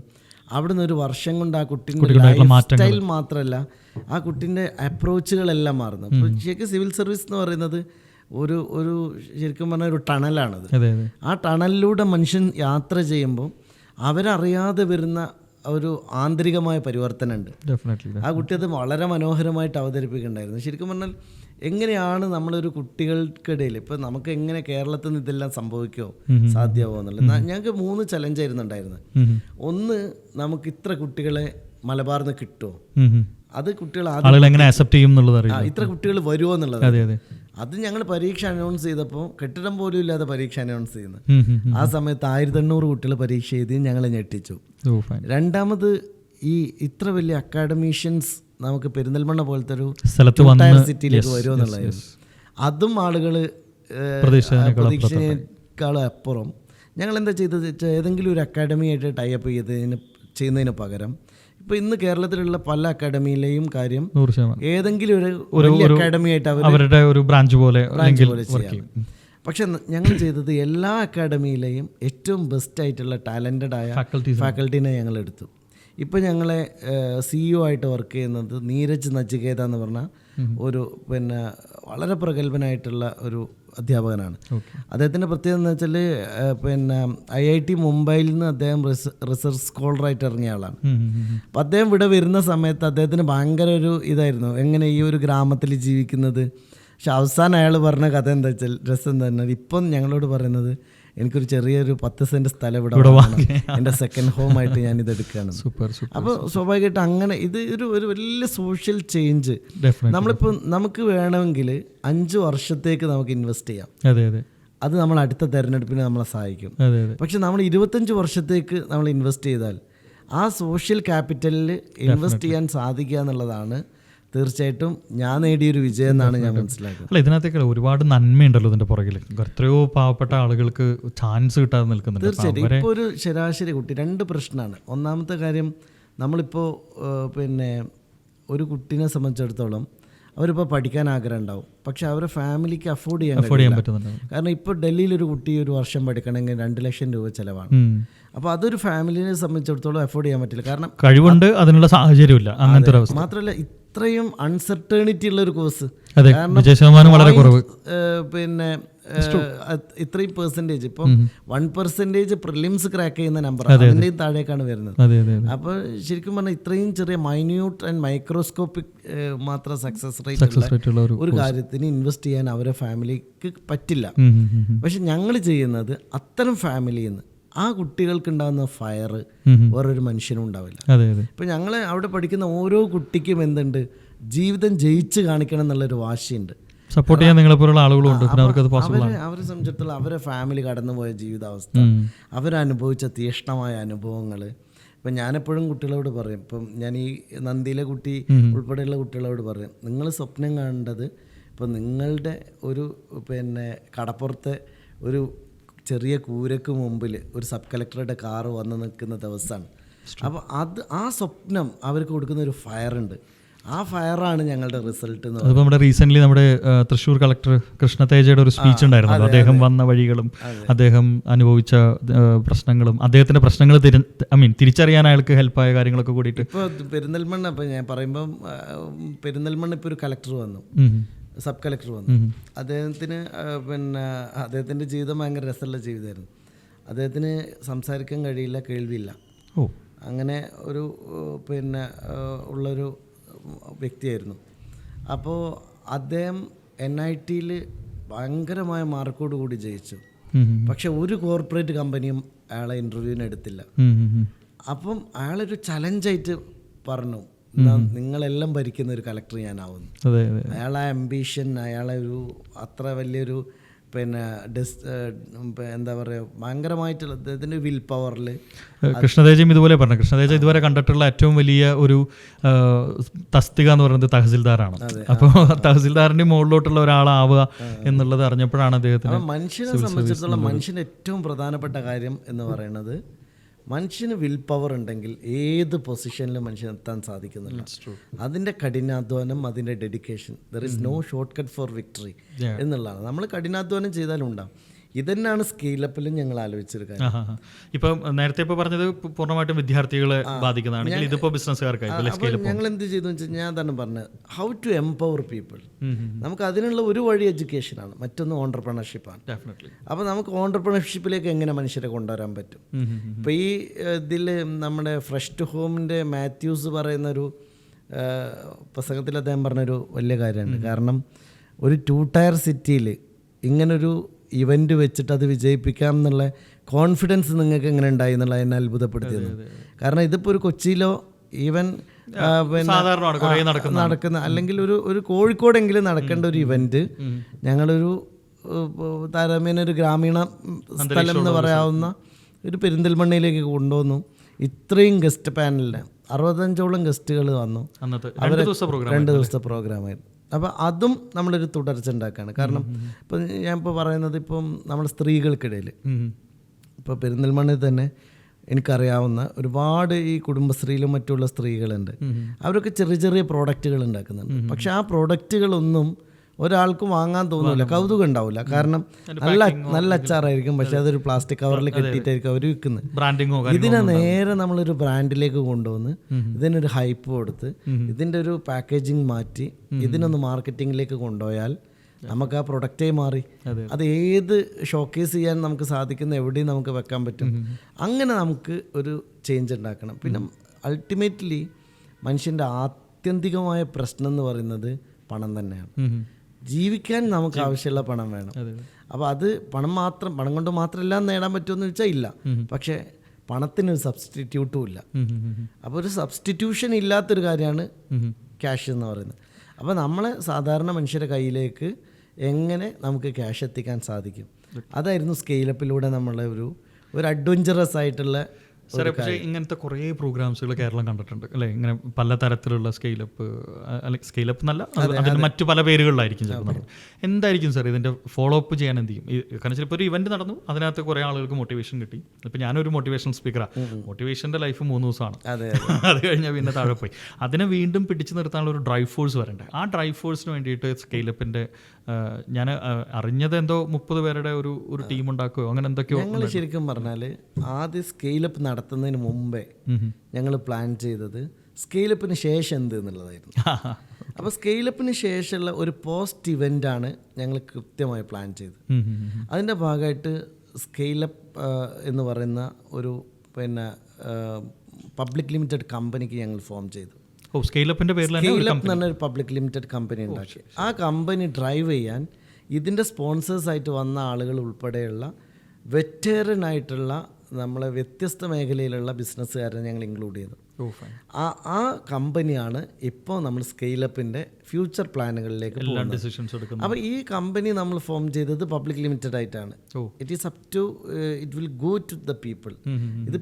അവിടുന്ന് ഒരു വർഷം കൊണ്ട് ആ കുട്ടീൻ്റെ ലൈഫ് സ്റ്റൈൽ മാത്രമല്ല, ആ കുട്ടീൻ്റെ അപ്രോച്ചുകളെല്ലാം മാറുന്നു. അപ്പോൾ ശരിക്കും സിവിൽ സർവീസ് എന്ന് പറയുന്നത് ഒരു ശരിക്കും പറഞ്ഞാൽ ഒരു ടണലാണത്. ആ ടണലിലൂടെ മനുഷ്യൻ യാത്ര ചെയ്യുമ്പോൾ അവരറിയാതെ വരുന്ന ഒരു ആന്തരികമായ പരിവർത്തനമുണ്ട്. ആ കുട്ടി അത് വളരെ മനോഹരമായിട്ട് അവതരിപ്പിക്കുന്നുണ്ടായിരുന്നു. ശരിക്കും പറഞ്ഞാൽ എങ്ങനെയാണ് നമ്മളൊരു കുട്ടികൾക്കിടയിൽ ഇപ്പം നമുക്ക് എങ്ങനെ കേരളത്തിൽ നിന്ന് ഇതെല്ലാം സംഭവിക്കുമോ സാധ്യമാവോ എന്നുള്ളത്. ഞങ്ങൾക്ക് 3 ചലഞ്ചായിരുന്നു ഉണ്ടായിരുന്നത്. ഒന്ന്, നമുക്ക് ഇത്ര കുട്ടികളെ മലബാറിൽ നിന്ന് കിട്ടുമോ, അത് കുട്ടികൾ എങ്ങനെ അക്സെപ്റ്റ് ചെയ്യും എന്നുള്ളത്, ഇത്ര കുട്ടികൾ വരുമോ എന്നുള്ളത്. അത് ഞങ്ങൾ പരീക്ഷ അനൗൺസ് ചെയ്തപ്പോൾ കെട്ടിടം പോലും ഇല്ലാതെ പരീക്ഷ അനൗൺസ് ചെയ്യുന്നത്. ആ സമയത്ത് 1800 കുട്ടികൾ പരീക്ഷ എഴുതി ഞങ്ങളെ ഞെട്ടിച്ചു. രണ്ടാമത്, ഈ ഇത്ര വലിയ അക്കാഡമീഷ്യൻസ് നമുക്ക് പെരിന്തൽമണ്ണ പോലത്തെ ഒരു സിറ്റിയിലേക്ക് വരുമോ എന്നുള്ളതായിരുന്നു. അതും ആളുകൾ പ്രതീക്ഷയേക്കാളും അപ്പുറം ഞങ്ങൾ എന്താ ചെയ്തത് വെച്ചാൽ ഏതെങ്കിലും ഒരു അക്കാഡമിയായിട്ട് ടൈപ്പ് ചെയ്യുന്നതിന് പകരം ഇപ്പോൾ ഇന്ന് കേരളത്തിലുള്ള പല അക്കാഡമിയിലെയും കാര്യം ഏതെങ്കിലും ഒരു അക്കാഡമി ആയിട്ട് അവരുടെ ഒരു ബ്രാഞ്ച് പോലെ ചെയ്യാം. പക്ഷെ ഞങ്ങൾ ചെയ്തത് എല്ലാ അക്കാഡമിയിലെയും ഏറ്റവും ബെസ്റ്റ് ആയിട്ടുള്ള ടാലൻറ്റഡ് ആയ ഫാക്കൽറ്റീനെ ഞങ്ങൾ എടുത്തു. ഇപ്പോൾ ഞങ്ങളെ CEO ആയിട്ട് വർക്ക് ചെയ്യുന്നത് നീരജ് നച്ചികേത എന്ന് പറഞ്ഞ ഒരു വളരെ പ്രഗത്ഭനായിട്ടുള്ള ഒരു അധ്യാപകനാണ്. അദ്ദേഹത്തിൻ്റെ പ്രത്യേകത എന്ന് വെച്ചാൽ IIT മുംബൈയിൽ നിന്ന് അദ്ദേഹം റിസർച്ച് സ്കോളറായിട്ട് ഇറങ്ങിയ ആളാണ്. അപ്പം അദ്ദേഹം ഇവിടെ വരുന്ന സമയത്ത് അദ്ദേഹത്തിന് ഭയങ്കര ഒരു ഇതായിരുന്നു, എങ്ങനെ ഈ ഒരു ഗ്രാമത്തിൽ ജീവിക്കുന്നത്. പക്ഷെ അവസാനം അയാൾ പറഞ്ഞ കഥ എന്താ വെച്ചാൽ രസം തന്നെ, ഇപ്പം ഞങ്ങളോട് പറയുന്നത് എനിക്കൊരു ചെറിയൊരു 10 സെൻറ്റ് സ്ഥലം ഇവിടെ എൻ്റെ സെക്കൻഡ് ഹോം ആയിട്ട് ഞാൻ ഇത് എടുക്കുകയാണ്. അപ്പോൾ സ്വാഭാവികമായിട്ട് അങ്ങനെ ഇത് ഒരു വലിയ സോഷ്യൽ ചേഞ്ച്. നമ്മളിപ്പോൾ നമുക്ക് വേണമെങ്കിൽ 5 വർഷത്തേക്ക് നമുക്ക് ഇൻവെസ്റ്റ് ചെയ്യാം. അത് നമ്മൾ അടുത്ത തെരഞ്ഞെടുപ്പിന് നമ്മളെ സഹായിക്കും. പക്ഷെ നമ്മൾ 25 വർഷത്തേക്ക് നമ്മൾ ഇൻവെസ്റ്റ് ചെയ്താൽ ആ സോഷ്യൽ ക്യാപിറ്റലിൽ ഇൻവെസ്റ്റ് ചെയ്യാൻ സാധിക്കുക എന്നുള്ളതാണ് തീർച്ചയായിട്ടും ഞാൻ നേടിയൊരു വിജയം എന്നാണ് ഞാൻ മനസ്സിലാക്കുന്നത്. അല്ല, ഇതിനകത്തേക്ക് ഒരുപാട് നന്മയുണ്ടല്ലോ ഇതിൻ്റെ പുറകിൽ. എത്രയോ പാവപ്പെട്ട ആളുകൾക്ക് ചാൻസ് കിട്ടാതെ നിൽക്കുന്നുണ്ട്. തീർച്ചയായിട്ടും. ഇപ്പോൾ ഒരു ശരാശരി കുട്ടി 2 പ്രശ്നമാണ്. ഒന്നാമത്തെ കാര്യം, നമ്മളിപ്പോൾ ഒരു കുട്ടീനെ സംബന്ധിച്ചിടത്തോളം അവരിപ്പോൾ പഠിക്കാൻ ആഗ്രഹം ഉണ്ടാവും, പക്ഷെ അവരെ ഫാമിലിക്ക് അഫോർഡ് ചെയ്യാൻ പറ്റുന്നുണ്ട്. കാരണം ഇപ്പോൾ ഡൽഹിയിൽ ഒരു കുട്ടി ഒരു വർഷം പഠിക്കണമെങ്കിൽ 2 ലക്ഷം രൂപ ചിലവാണ്. അപ്പോൾ അതൊരു ഫാമിലിനെ സംബന്ധിച്ചിടത്തോളം അഫോർഡ് ചെയ്യാൻ പറ്റില്ല. കാരണം കഴിവുണ്ട്, അതിനുള്ള സാഹചര്യമില്ല. അങ്ങനത്തെ മാത്രമല്ല, ഇത്രയും അൺസർട്ടേണിറ്റി ഉള്ള ഒരു കോഴ്സ്, വളരെ കുറവ്. ഇത്രയും പെർസെൻറ്റേജ്, ഇപ്പം 1% പ്രിലിംസ് ക്രാക്ക് ചെയ്യുന്ന നമ്പർ അതിൻ്റെയും താഴേക്കാണ് വരുന്നത്. അപ്പോൾ ശരിക്കും പറഞ്ഞാൽ ഇത്രയും ചെറിയ മൈന്യൂട്ട് ആൻഡ് മൈക്രോസ്കോപ്പിക് മാത്രം സക്സസ് റേറ്റ് ഉള്ള ഒരു കാര്യത്തിന് ഇൻവെസ്റ്റ് ചെയ്യാൻ അവരെ ഫാമിലിക്ക് പറ്റില്ല. പക്ഷെ ഞങ്ങൾ ചെയ്യുന്നത് അത്തരം ഫാമിലിയിൽ നിന്ന് ആ കുട്ടികൾക്ക് ഉണ്ടാകുന്ന ഫയർ വേറൊരു മനുഷ്യനും ഉണ്ടാവില്ല. ഇപ്പം ഞങ്ങൾ അവിടെ പഠിക്കുന്ന ഓരോ കുട്ടിക്കും എന്തുണ്ട്, ജീവിതം ജയിച്ച് കാണിക്കണം എന്നുള്ളൊരു വാശിയുണ്ട്. സപ്പോർട്ട് ചെയ്യാൻ നിങ്ങളെപ്പോലുള്ള ആളുകളുണ്ട്. അവരെ സംബന്ധിച്ചിടത്തോളം അവരെ ഫാമിലി കടന്നുപോയ ജീവിതാവസ്ഥ, അവരനുഭവിച്ച തീക്ഷ്ണമായ അനുഭവങ്ങൾ. ഇപ്പം ഞാനെപ്പോഴും കുട്ടികളോട് പറയും, ഇപ്പം ഞാൻ ഈ നന്ദിയിലെ കുട്ടി ഉൾപ്പെടെയുള്ള കുട്ടികളോട് പറയും, നിങ്ങൾ സ്വപ്നം കാണേണ്ടത് ഇപ്പം നിങ്ങളുടെ ഒരു കടപ്പുറത്തെ ഒരു ചെറിയ കൂരക്ക് മുമ്പിൽ ഒരു സബ് കളക്ടറുടെ കാറ് വന്ന് നിൽക്കുന്ന ദിവസമാണ്. അപ്പോൾ ആ സ്വപ്നം അവർക്ക് കൊടുക്കുന്ന ഒരു ഫയറുണ്ട്. ആ ഫയറാണ് ഞങ്ങളുടെ റിസൾട്ട്. അതിപ്പോൾ നമ്മുടെ റീസെൻ്റ്ലി നമ്മുടെ തൃശ്ശൂർ കളക്ടർ കൃഷ്ണതേജയുടെ ഒരു സ്പീച്ച് ഉണ്ടായിരുന്നു. അദ്ദേഹം വന്ന വഴികളും അദ്ദേഹം അനുഭവിച്ച പ്രശ്നങ്ങളും അദ്ദേഹത്തിൻ്റെ പ്രശ്നങ്ങൾ തിരിച്ചറിയാൻ അയാൾക്ക് ഹെൽപ്പായ കാര്യങ്ങളൊക്കെ കൂടിയിട്ട്. ഇപ്പോൾ പെരിന്തൽമണ്ണ, ഇപ്പോൾ ഞാൻ പറയുമ്പം പെരിന്തൽമണ്ണ ഇപ്പോൾ ഒരു കളക്ടർ വന്നു, സബ് കളക്ടർ വന്നു. അദ്ദേഹത്തിന് അദ്ദേഹത്തിൻ്റെ ജീവിതം ഭയങ്കര രസമുള്ള ജീവിതമായിരുന്നു. അദ്ദേഹത്തിന് സംസാരിക്കാൻ കഴിയില്ല, കേൾവിയില്ല. അങ്ങനെ ഒരു ഉള്ളൊരു വ്യക്തിയായിരുന്നു. അപ്പോൾ അദ്ദേഹം NIT-യിൽ ഭയങ്കരമായ മാർക്കോട് കൂടി ജയിച്ചു. പക്ഷെ ഒരു കോർപ്പറേറ്റ് കമ്പനിയും അയാളെ ഇൻ്റർവ്യൂവിന് എടുത്തില്ല. അപ്പം അയാളൊരു ചലഞ്ചായിട്ട് പറഞ്ഞു, നിങ്ങളെല്ലാം ഭരിക്കുന്ന ഒരു കളക്ടർ ഞാനാവുന്നു. അയാളെ ആംബിഷൻ, അയാളെ ഒരു അത്ര വലിയൊരു പിന്നെ എന്താ പറയുക ഭയങ്കരമായിട്ടുള്ള ഇതിൻ്റെ വിൽ പവറിൽ കൃഷ്ണതേജയും ഇതുപോലെ പറഞ്ഞു. കൃഷ്ണതേജ ഇതുവരെ കണ്ടിട്ടുള്ള ഏറ്റവും വലിയ ഒരു തസ്തിക എന്ന് പറയുന്നത് തഹസിൽദാറാണ്. അപ്പോൾ തഹസിൽദാറിന്റെ മുകളിലോട്ടുള്ള ഒരാളാവുക എന്നുള്ളത് അറിഞ്ഞപ്പോഴാണ് അദ്ദേഹത്തിന്. മനുഷ്യനെ സംബന്ധിച്ചിടത്തോളം മനുഷ്യൻ്റെ ഏറ്റവും പ്രധാനപ്പെട്ട കാര്യം എന്ന് പറയുന്നത് മനുഷ്യന് വിൽ പവർ ഉണ്ടെങ്കിൽ ഏത് പൊസിഷനിലും മനുഷ്യൻ എത്താൻ സാധിക്കുന്നില്ല. അതിൻ്റെ കഠിനാധ്വാനം, അതിൻ്റെ dedication, there is no short cut for victory എന്നുള്ളതാണ്. നമ്മൾ കഠിനാധ്വാനം ചെയ്താലും ഉണ്ടാവും. ഇതന്നെയാണ് സ്കെയിലപ്പിലും ഞങ്ങൾ ആലോചിച്ചൊരു കാര്യം. ഇപ്പം നേരത്തെ ഇപ്പോൾ പറഞ്ഞത് പൂർണ്ണമായിട്ടും വിദ്യാർത്ഥികളെ ബാധിക്കുന്നതാണെങ്കിൽ ഇതിപ്പോൾ ബിസിനസ്സുകാർക്കായിരിക്കും. ഞങ്ങൾ എന്ത് ചെയ്തു വെച്ചാൽ ഞാൻ തന്നെ പറഞ്ഞത് ഹൗ ടു എംപവർ പീപ്പിൾ. നമുക്ക് അതിനുള്ള ഒരു വഴി എഡ്യൂക്കേഷനാണ്, മറ്റൊന്ന് ഓണ്ടർപ്രണർഷിപ്പാണ്. അപ്പോൾ നമുക്ക് ഓണ്ടർപ്രണർഷിപ്പിലേക്ക് എങ്ങനെ മനുഷ്യരെ കൊണ്ടുവരാൻ പറ്റും. ഇപ്പോൾ ഈ ഇതിൽ നമ്മുടെ ഫ്രഷ് ടു ഹോമിൻ്റെ മാത്യൂസ് പറയുന്നൊരു പുസ്തകത്തിൽ അദ്ദേഹം പറഞ്ഞൊരു വലിയ കാര്യമുണ്ട്. കാരണം ഒരു 2 ടയർ സിറ്റിയിൽ ഇങ്ങനൊരു ഇവൻ്റ് വെച്ചിട്ട് അത് വിജയിപ്പിക്കാം എന്നുള്ള കോൺഫിഡൻസ് നിങ്ങൾക്ക് എങ്ങനെ ഉണ്ടായി എന്നുള്ള എന്നെ അത്ഭുതപ്പെടുത്തിയത്. കാരണം ഇതിപ്പോൾ ഒരു കൊച്ചിയിലോ ഈവൻ നടക്കുന്ന അല്ലെങ്കിൽ ഒരു കോഴിക്കോടെങ്കിലും നടക്കേണ്ട ഒരു ഇവൻറ്റ് ഞങ്ങളൊരു താരതമ്യേന ഒരു ഗ്രാമീണ സ്ഥലം എന്ന് പറയാവുന്ന ഒരു പെരിന്തൽമണ്ണയിലേക്ക് കൊണ്ടുവന്നു. ഇത്രയും ഗസ്റ്റ് പാനലിന് 65ഓളം ഗസ്റ്റുകൾ വന്നു. അവർ 2 ദിവസത്തെ പ്രോഗ്രാമായിരുന്നു. അപ്പോൾ അതും നമ്മളൊരു തുടർച്ച ഉണ്ടാക്കുകയാണ്. കാരണം ഇപ്പം ഞാനിപ്പോൾ പറയുന്നത് ഇപ്പം നമ്മൾ സ്ത്രീകൾക്കിടയിൽ ഇപ്പോൾ പെരിന്തൽമണ്ണയിൽ തന്നെ എനിക്കറിയാവുന്ന ഒരുപാട് ഈ കുടുംബശ്രീയിലും മറ്റുള്ള സ്ത്രീകളുണ്ട്. അവരൊക്കെ ചെറിയ ചെറിയ പ്രോഡക്റ്റുകൾ ഉണ്ടാക്കുന്നുണ്ട്. പക്ഷെ ആ പ്രോഡക്റ്റുകളൊന്നും ഒരാൾക്കും വാങ്ങാൻ തോന്നില്ല, കൗതുകം ഉണ്ടാവില്ല. കാരണം നല്ല അച്ചാറായിരിക്കും, പക്ഷെ അതൊരു പ്ലാസ്റ്റിക് കവറിൽ കെട്ടിയിട്ടായിരിക്കും അവർ വിൽക്കുന്നത്. ഇതിനെ നേരെ നമ്മളൊരു ബ്രാൻഡിലേക്ക് കൊണ്ടുവന്ന് ഇതിനൊരു ഹൈപ്പ് കൊടുത്ത് ഇതിൻ്റെ ഒരു പാക്കേജിങ് മാറ്റി ഇതിനൊന്ന് മാർക്കറ്റിങ്ങിലേക്ക് കൊണ്ടുപോയാൽ നമുക്ക് ആ പ്രൊഡക്റ്റേ മാറി. അത് ഏത് ഷോക്കേസ് ചെയ്യാൻ നമുക്ക് സാധിക്കുന്ന എവിടെയും നമുക്ക് വെക്കാൻ പറ്റും. അങ്ങനെ നമുക്ക് ഒരു ചേഞ്ച് ഉണ്ടാക്കണം. പിന്നെ അൾട്ടിമേറ്റ്ലി മനുഷ്യൻ്റെ ആത്യന്തികമായ പ്രശ്നം എന്ന് പറയുന്നത് പണം തന്നെയാണ്. ജീവിക്കാൻ നമുക്ക് ആവശ്യമുള്ള പണം വേണം. അപ്പോൾ അത് പണം കൊണ്ട് മാത്രമല്ല നേടാൻ പറ്റുമെന്ന് വെച്ചാൽ ഇല്ല. പക്ഷേ പണത്തിനൊരു സബ്സ്റ്റിറ്റ്യൂട്ടും ഇല്ല. അപ്പോൾ ഒരു സബ്സ്റ്റിറ്റ്യൂഷൻ ഇല്ലാത്തൊരു കാര്യമാണ് ക്യാഷ് എന്ന് പറയുന്നത്. അപ്പോൾ നമ്മളെ സാധാരണ മനുഷ്യരുടെ കയ്യിലേക്ക് എങ്ങനെ നമുക്ക് ക്യാഷ് എത്തിക്കാൻ സാധിക്കും, അതായിരുന്നു സ്കെയിലപ്പിലൂടെ നമ്മളെ ഒരു അഡ്വഞ്ചറസ് ആയിട്ടുള്ള. സാറേ, പക്ഷേ ഇങ്ങനത്തെ കുറേ പ്രോഗ്രാംസുകൾ കേരളം കണ്ടിട്ടുണ്ട് അല്ലേ? ഇങ്ങനെ പല തരത്തിലുള്ള സ്കെയിലപ്പ്, അല്ലെങ്കിൽ സ്കെയിലപ്പ് എന്നല്ല, അതിന് മറ്റു പല പേരുകളിലായിരിക്കും ചിലപ്പോൾ. എന്തായിരിക്കും സാർ ഇതിൻ്റെ ഫോളോ അപ്പ് ചെയ്യാൻ എന്ത് ചെയ്യും? കാരണം ചിലപ്പോൾ ഒരു ഇവൻറ്റ് നടന്നു, അതിനകത്ത് കുറേ ആളുകൾക്ക് മോട്ടിവേഷൻ കിട്ടി. ഇപ്പം ഞാനൊരു മോട്ടിവേഷണൽ സ്പീക്കറാണ്. മോട്ടിവേഷൻ്റെ ലൈഫ് 3 ദിവസമാണ്. അത് കഴിഞ്ഞാൽ പിന്നെ താഴെ പോയി. അതിനെ വീണ്ടും പിടിച്ചു നിർത്താനുള്ള ഒരു ഡ്രൈവ് ഫോഴ്സ് വരണ്ടേ? ആ ഡ്രൈവ് ഫോഴ്സിന് വേണ്ടിയിട്ട് സ്കെയിലപ്പിൻ്റെ ഞാൻ അറിഞ്ഞത് എന്തോ 30 പേരുടെ ഒരു ടീം ഉണ്ടാക്കുകയോ അങ്ങനെ എന്തൊക്കെയോ. ഞങ്ങൾ ശരിക്കും പറഞ്ഞാൽ ആദ്യം സ്കെയിലപ്പ് നടത്തുന്നതിന് മുമ്പേ ഞങ്ങൾ പ്ലാൻ ചെയ്തത് സ്കെയിലപ്പിന് ശേഷം എന്ത് എന്നുള്ളതായിരുന്നു. അപ്പോൾ സ്കെയിലപ്പിന് ശേഷമുള്ള ഒരു പോസ്റ്റ് ഇവൻ്റാണ് ഞങ്ങൾ കൃത്യമായി പ്ലാൻ ചെയ്തത്. അതിൻ്റെ ഭാഗമായിട്ട് സ്കെയിലപ്പ് എന്ന് പറയുന്ന ഒരു പബ്ലിക് ലിമിറ്റഡ് കമ്പനിക്ക് ഞങ്ങൾ ഫോം ചെയ്തു. സ്കെയിലപ്പ് എന്ന് പറഞ്ഞൊരു പബ്ലിക് ലിമിറ്റഡ് കമ്പനി ഉണ്ടാക്കി. ആ കമ്പനി ഡ്രൈവ് ചെയ്യാൻ ഇതിൻ്റെ സ്പോൺസേഴ്സായിട്ട് വന്ന ആളുകൾ ഉൾപ്പെടെയുള്ള വെറ്റേറനായിട്ടുള്ള നമ്മളെ വ്യത്യസ്ത മേഖലയിലുള്ള ബിസിനസ്സുകാരെ ഞങ്ങൾ ഇൻക്ലൂഡ് ചെയ്തു. ആ കമ്പനിയാണ് ഇപ്പോൾ നമ്മൾ സ്കെയിലപ്പിൻ്റെ ഫ്യൂച്ചർ പ്ലാനുകളിലേക്ക് പോകുന്നത്. അപ്പോൾ ഈ കമ്പനി നമ്മൾ ഫോം ചെയ്തത് പബ്ലിക് ലിമിറ്റഡ് ആയിട്ടാണ്. It is up to it will go to the people. ഇത്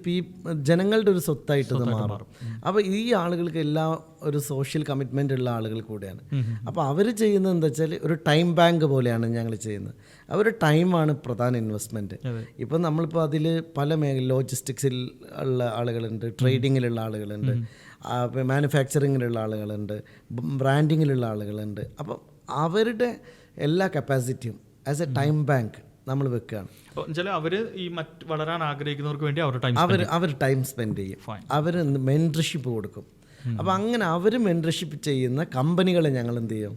ജനങ്ങളുടെ ഒരു സ്വത്തായിട്ട് ഇത് മാറും. അപ്പോൾ ഈ ആളുകൾക്ക് എല്ലാം ഒരു സോഷ്യൽ കമ്മിറ്റ്മെൻ്റ് ഉള്ള ആളുകൾ കൂടെയാണ്. അപ്പോൾ അവർ ചെയ്യുന്നത് എന്താ വെച്ചാൽ ഒരു ടൈം ബാങ്ക് പോലെയാണ് ഞങ്ങൾ ചെയ്യുന്നത്. അവർ ടൈമാണ് പ്രധാന ഇൻവെസ്റ്റ്മെൻറ്റ്. ഇപ്പം നമ്മളിപ്പോൾ അതിൽ പല മേഖല ലോജിസ്റ്റിക്സിൽ ഉള്ള ആളുകളുണ്ട്, ട്രേഡിങ്ങിലുള്ള ആളുകളുണ്ട്, മാനുഫാക്ചറിങ്ങിലുള്ള ആളുകളുണ്ട്, ബ്രാൻഡിങ്ങിലുള്ള ആളുകളുണ്ട്. അപ്പം അവരുടെ എല്ലാ കപ്പാസിറ്റിയും ആസ് എ ടൈം ബാങ്ക് നമ്മൾ വെക്കുകയാണ്. അവർ ഈ വളരാൻ ആഗ്രഹിക്കുന്നവർക്ക് വേണ്ടി അവർ ടൈം സ്പെൻഡ് ചെയ്യും, അവർ മെൻറ്റർഷിപ്പ് കൊടുക്കും. അപ്പോൾ അങ്ങനെ അവർ മെൻറ്റർഷിപ്പ് ചെയ്യുന്ന കമ്പനികളെ ഞങ്ങൾ എന്ത് ചെയ്യും,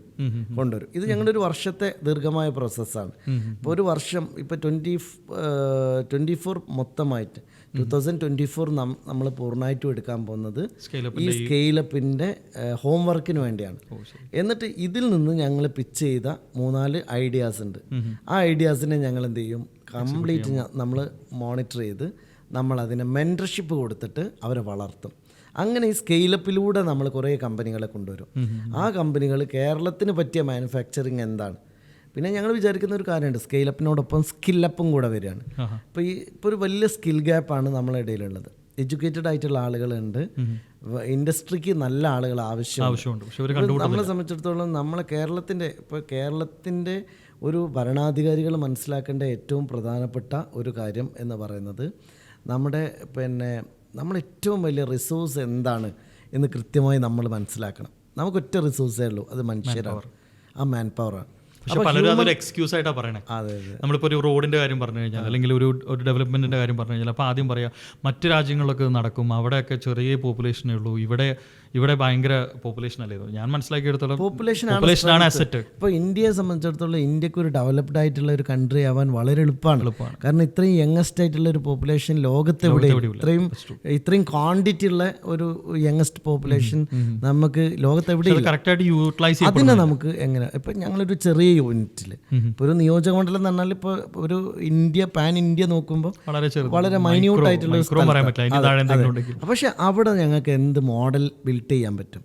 കൊണ്ടുവരും. ഇത് ഞങ്ങളുടെ ഒരു വർഷത്തെ ദീർഘമായ പ്രോസസ്സാണ്. ഇപ്പോൾ ഒരു വർഷം ഇപ്പോൾ 2024 മൊത്തമായിട്ട് 2024 നമ്മൾ പൂർണ്ണമായിട്ടും എടുക്കാൻ പോകുന്നത് ഈ സ്കെയിലപ്പിൻ്റെ ഹോംവർക്കിന് വേണ്ടിയാണ്. എന്നിട്ട് ഇതിൽ നിന്ന് ഞങ്ങൾ പിച്ച് ചെയ്ത 3-4 ഐഡിയാസ് ഉണ്ട്. ആ ഐഡിയാസിനെ ഞങ്ങൾ എന്ത് ചെയ്യും, കംപ്ലീറ്റ് നമ്മൾ മോണിറ്റർ ചെയ്ത് നമ്മളതിനെ മെൻറ്റർഷിപ്പ് കൊടുത്തിട്ട് അവരെ വളർത്തും. അങ്ങനെ ഈ സ്കെയിലപ്പിലൂടെ നമ്മൾ കുറേ കമ്പനികളെ കൊണ്ടുവരും. ആ കമ്പനികൾ കേരളത്തിന് പറ്റിയ മാനുഫാക്ചറിങ് എന്താണ്, പിന്നെ ഞങ്ങൾ വിചാരിക്കുന്ന ഒരു കാര്യമുണ്ട്, സ്കെയിലപ്പിനോടൊപ്പം സ്കില്ലപ്പും കൂടെ വരികയാണ്. ഇപ്പോൾ ഒരു വലിയ സ്കിൽ ഗ്യാപ്പാണ് നമ്മളെ ഇടയിലുള്ളത്. എഡ്യൂക്കേറ്റഡ് ആയിട്ടുള്ള ആളുകളുണ്ട്, ഇൻഡസ്ട്രിക്ക് നല്ല ആളുകൾ ആവശ്യമുണ്ട്. നമ്മളെ സംബന്ധിച്ചിടത്തോളം നമ്മളെ കേരളത്തിൻ്റെ ഒരു ഭരണാധികാരികൾ മനസ്സിലാക്കേണ്ട ഏറ്റവും പ്രധാനപ്പെട്ട ഒരു കാര്യം എന്ന് പറയുന്നത് നമ്മുടെ ഏറ്റവും വലിയ റിസോഴ്സ് എന്താണ് എന്ന് കൃത്യമായി നമ്മൾ മനസ്സിലാക്കണം. നമുക്കൊറ്റ റിസോഴ്സേ ഉള്ളൂ, അത് മനുഷ്യരാണ്, ആ മാൻ പവറാണ്. പക്ഷെ പലരും അതൊരു എക്സ്ക്യൂസ് ആയിട്ടാണ് പറയണേ. നമ്മളിപ്പോൾ ഒരു റോഡിൻ്റെ കാര്യം പറഞ്ഞു കഴിഞ്ഞാൽ, അല്ലെങ്കിൽ ഒരു ഡെവലപ്മെൻറ്റിൻ്റെ കാര്യം പറഞ്ഞു കഴിഞ്ഞാൽ, അപ്പോൾ ആദ്യം പറയാം മറ്റു രാജ്യങ്ങളിലൊക്കെ നടക്കും, അവിടെയൊക്കെ ചെറിയ പോപ്പുലേഷനേ ഉള്ളൂ, ഇവിടെ ഭയങ്കര പോപ്പുലേഷൻ അല്ലേ. ഞാൻ മനസ്സിലാക്കിയെടുത്തോളം പോപ്പുലേഷനാണ് അസറ്റ്. ഇപ്പോൾ ഇന്ത്യയെ സംബന്ധിച്ചിടത്തോളം ഇന്ത്യക്ക് ഒരു ഡെവലപ്ഡ് ആയിട്ടുള്ള ഒരു കൺട്രി ആവാൻ വളരെ എളുപ്പമാണ്. കാരണം ഇത്രയും യങ്ങസ്റ്റ് ആയിട്ടുള്ള ഒരു പോപ്പുലേഷൻ ലോകത്തെ ഇത്രയും ക്വാണ്ടിറ്റി ഉള്ള ഒരു യങ്ങസ്റ്റ് പോപ്പുലേഷൻ നമുക്ക് ലോകത്തെവിടെ കറക്റ്റായിട്ട് യൂട്ടിലൈസ് ചെയ്യാം. അതിനെ നമുക്ക് എങ്ങനെ, ഇപ്പം ഞങ്ങളൊരു ചെറിയ യൂണിറ്റിൽ ഇപ്പോൾ ഒരു നിയോജകമണ്ഡലം എന്ന് പറഞ്ഞാൽ ഇപ്പോൾ ഒരു പാൻ ഇന്ത്യ നോക്കുമ്പോൾ വളരെ മൈന്യൂട്ട് ആയിട്ടുള്ള, പക്ഷെ അവിടെ ഞങ്ങൾക്ക് എന്ത് മോഡൽ ബിൽഡ് ചെയ്യാൻ പറ്റും.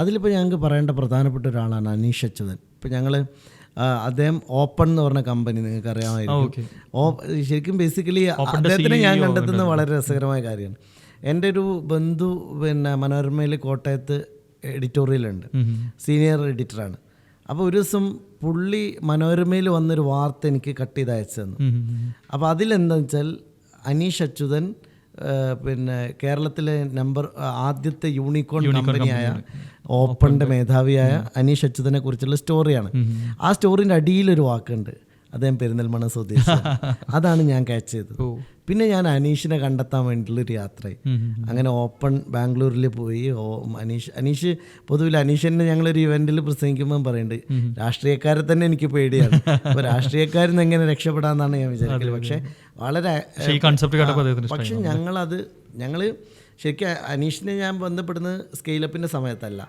അതിലിപ്പോൾ ഞങ്ങൾക്ക് പറയേണ്ട പ്രധാനപ്പെട്ട ഒരാളാണ് അനീഷ് അച്യുതൻ. ഇപ്പോൾ ഞങ്ങൾ അദ്ദേഹം ഓപ്പൺ എന്ന് പറഞ്ഞ കമ്പനി നിങ്ങൾക്ക് അറിയാമായിരിക്കും. ശരിക്കും ബേസിക്കലി അദ്ദേഹത്തിനെ ഞാൻ കണ്ടെത്തുന്ന വളരെ രസകരമായ കാര്യമാണ്. എൻ്റെ ഒരു ബന്ധു മനോരമയിൽ കോട്ടയത്ത് എഡിറ്റോറിയലുണ്ട്, സീനിയർ എഡിറ്ററാണ്. അപ്പോൾ ഒരു ദിവസം പുള്ളി മനോരമയിൽ വന്നൊരു വാർത്ത എനിക്ക് കട്ട് ചെയ്ത് അയച്ചു തന്നു. അപ്പോൾ അതിലെന്താണെന്ന് വെച്ചാൽ അനീഷ് അച്യുതൻ കേരളത്തിലെ ആദ്യത്തെ യൂണിക്കോൺ കമ്പനിയായ ഓപ്പണിൻ്റെ മേധാവിയായ അനീഷ് അച്യുതനെ കുറിച്ചുള്ള സ്റ്റോറിയാണ്. ആ സ്റ്റോറിൻ്റെ അടിയിലൊരു വാക്കുണ്ട്, അദ്ദേഹം പെരിന്തൽമണ്ണ സ്വദേശി. അതാണ് ഞാൻ ക്യാച്ച് ചെയ്തത്. പിന്നെ ഞാൻ അനീഷിനെ കണ്ടെത്താൻ വേണ്ടിയിട്ടുള്ളൊരു യാത്രയായി. അങ്ങനെ ഓപ്പൺ ബാംഗ്ലൂരിൽ പോയി. അനീഷ് പൊതുവിൽ അനീഷിനെ ഞങ്ങളൊരു ഇവൻറ്റിൽ പ്രസംഗിക്കുമ്പോൾ പറയുന്നുണ്ട്, രാഷ്ട്രീയക്കാരെ തന്നെ എനിക്ക് പേടിയാണ്, അപ്പോൾ രാഷ്ട്രീയക്കാരിൽ നിന്ന് എങ്ങനെ രക്ഷപ്പെടാമെന്നാണ് ഞാൻ വിചാരിക്കുന്നത്. പക്ഷെ ഞങ്ങൾ ശരിക്കും അനീഷിനെ ഞാൻ ബന്ധപ്പെടുന്നത് സ്കെയിലപ്പിൻ്റെ സമയത്തല്ല,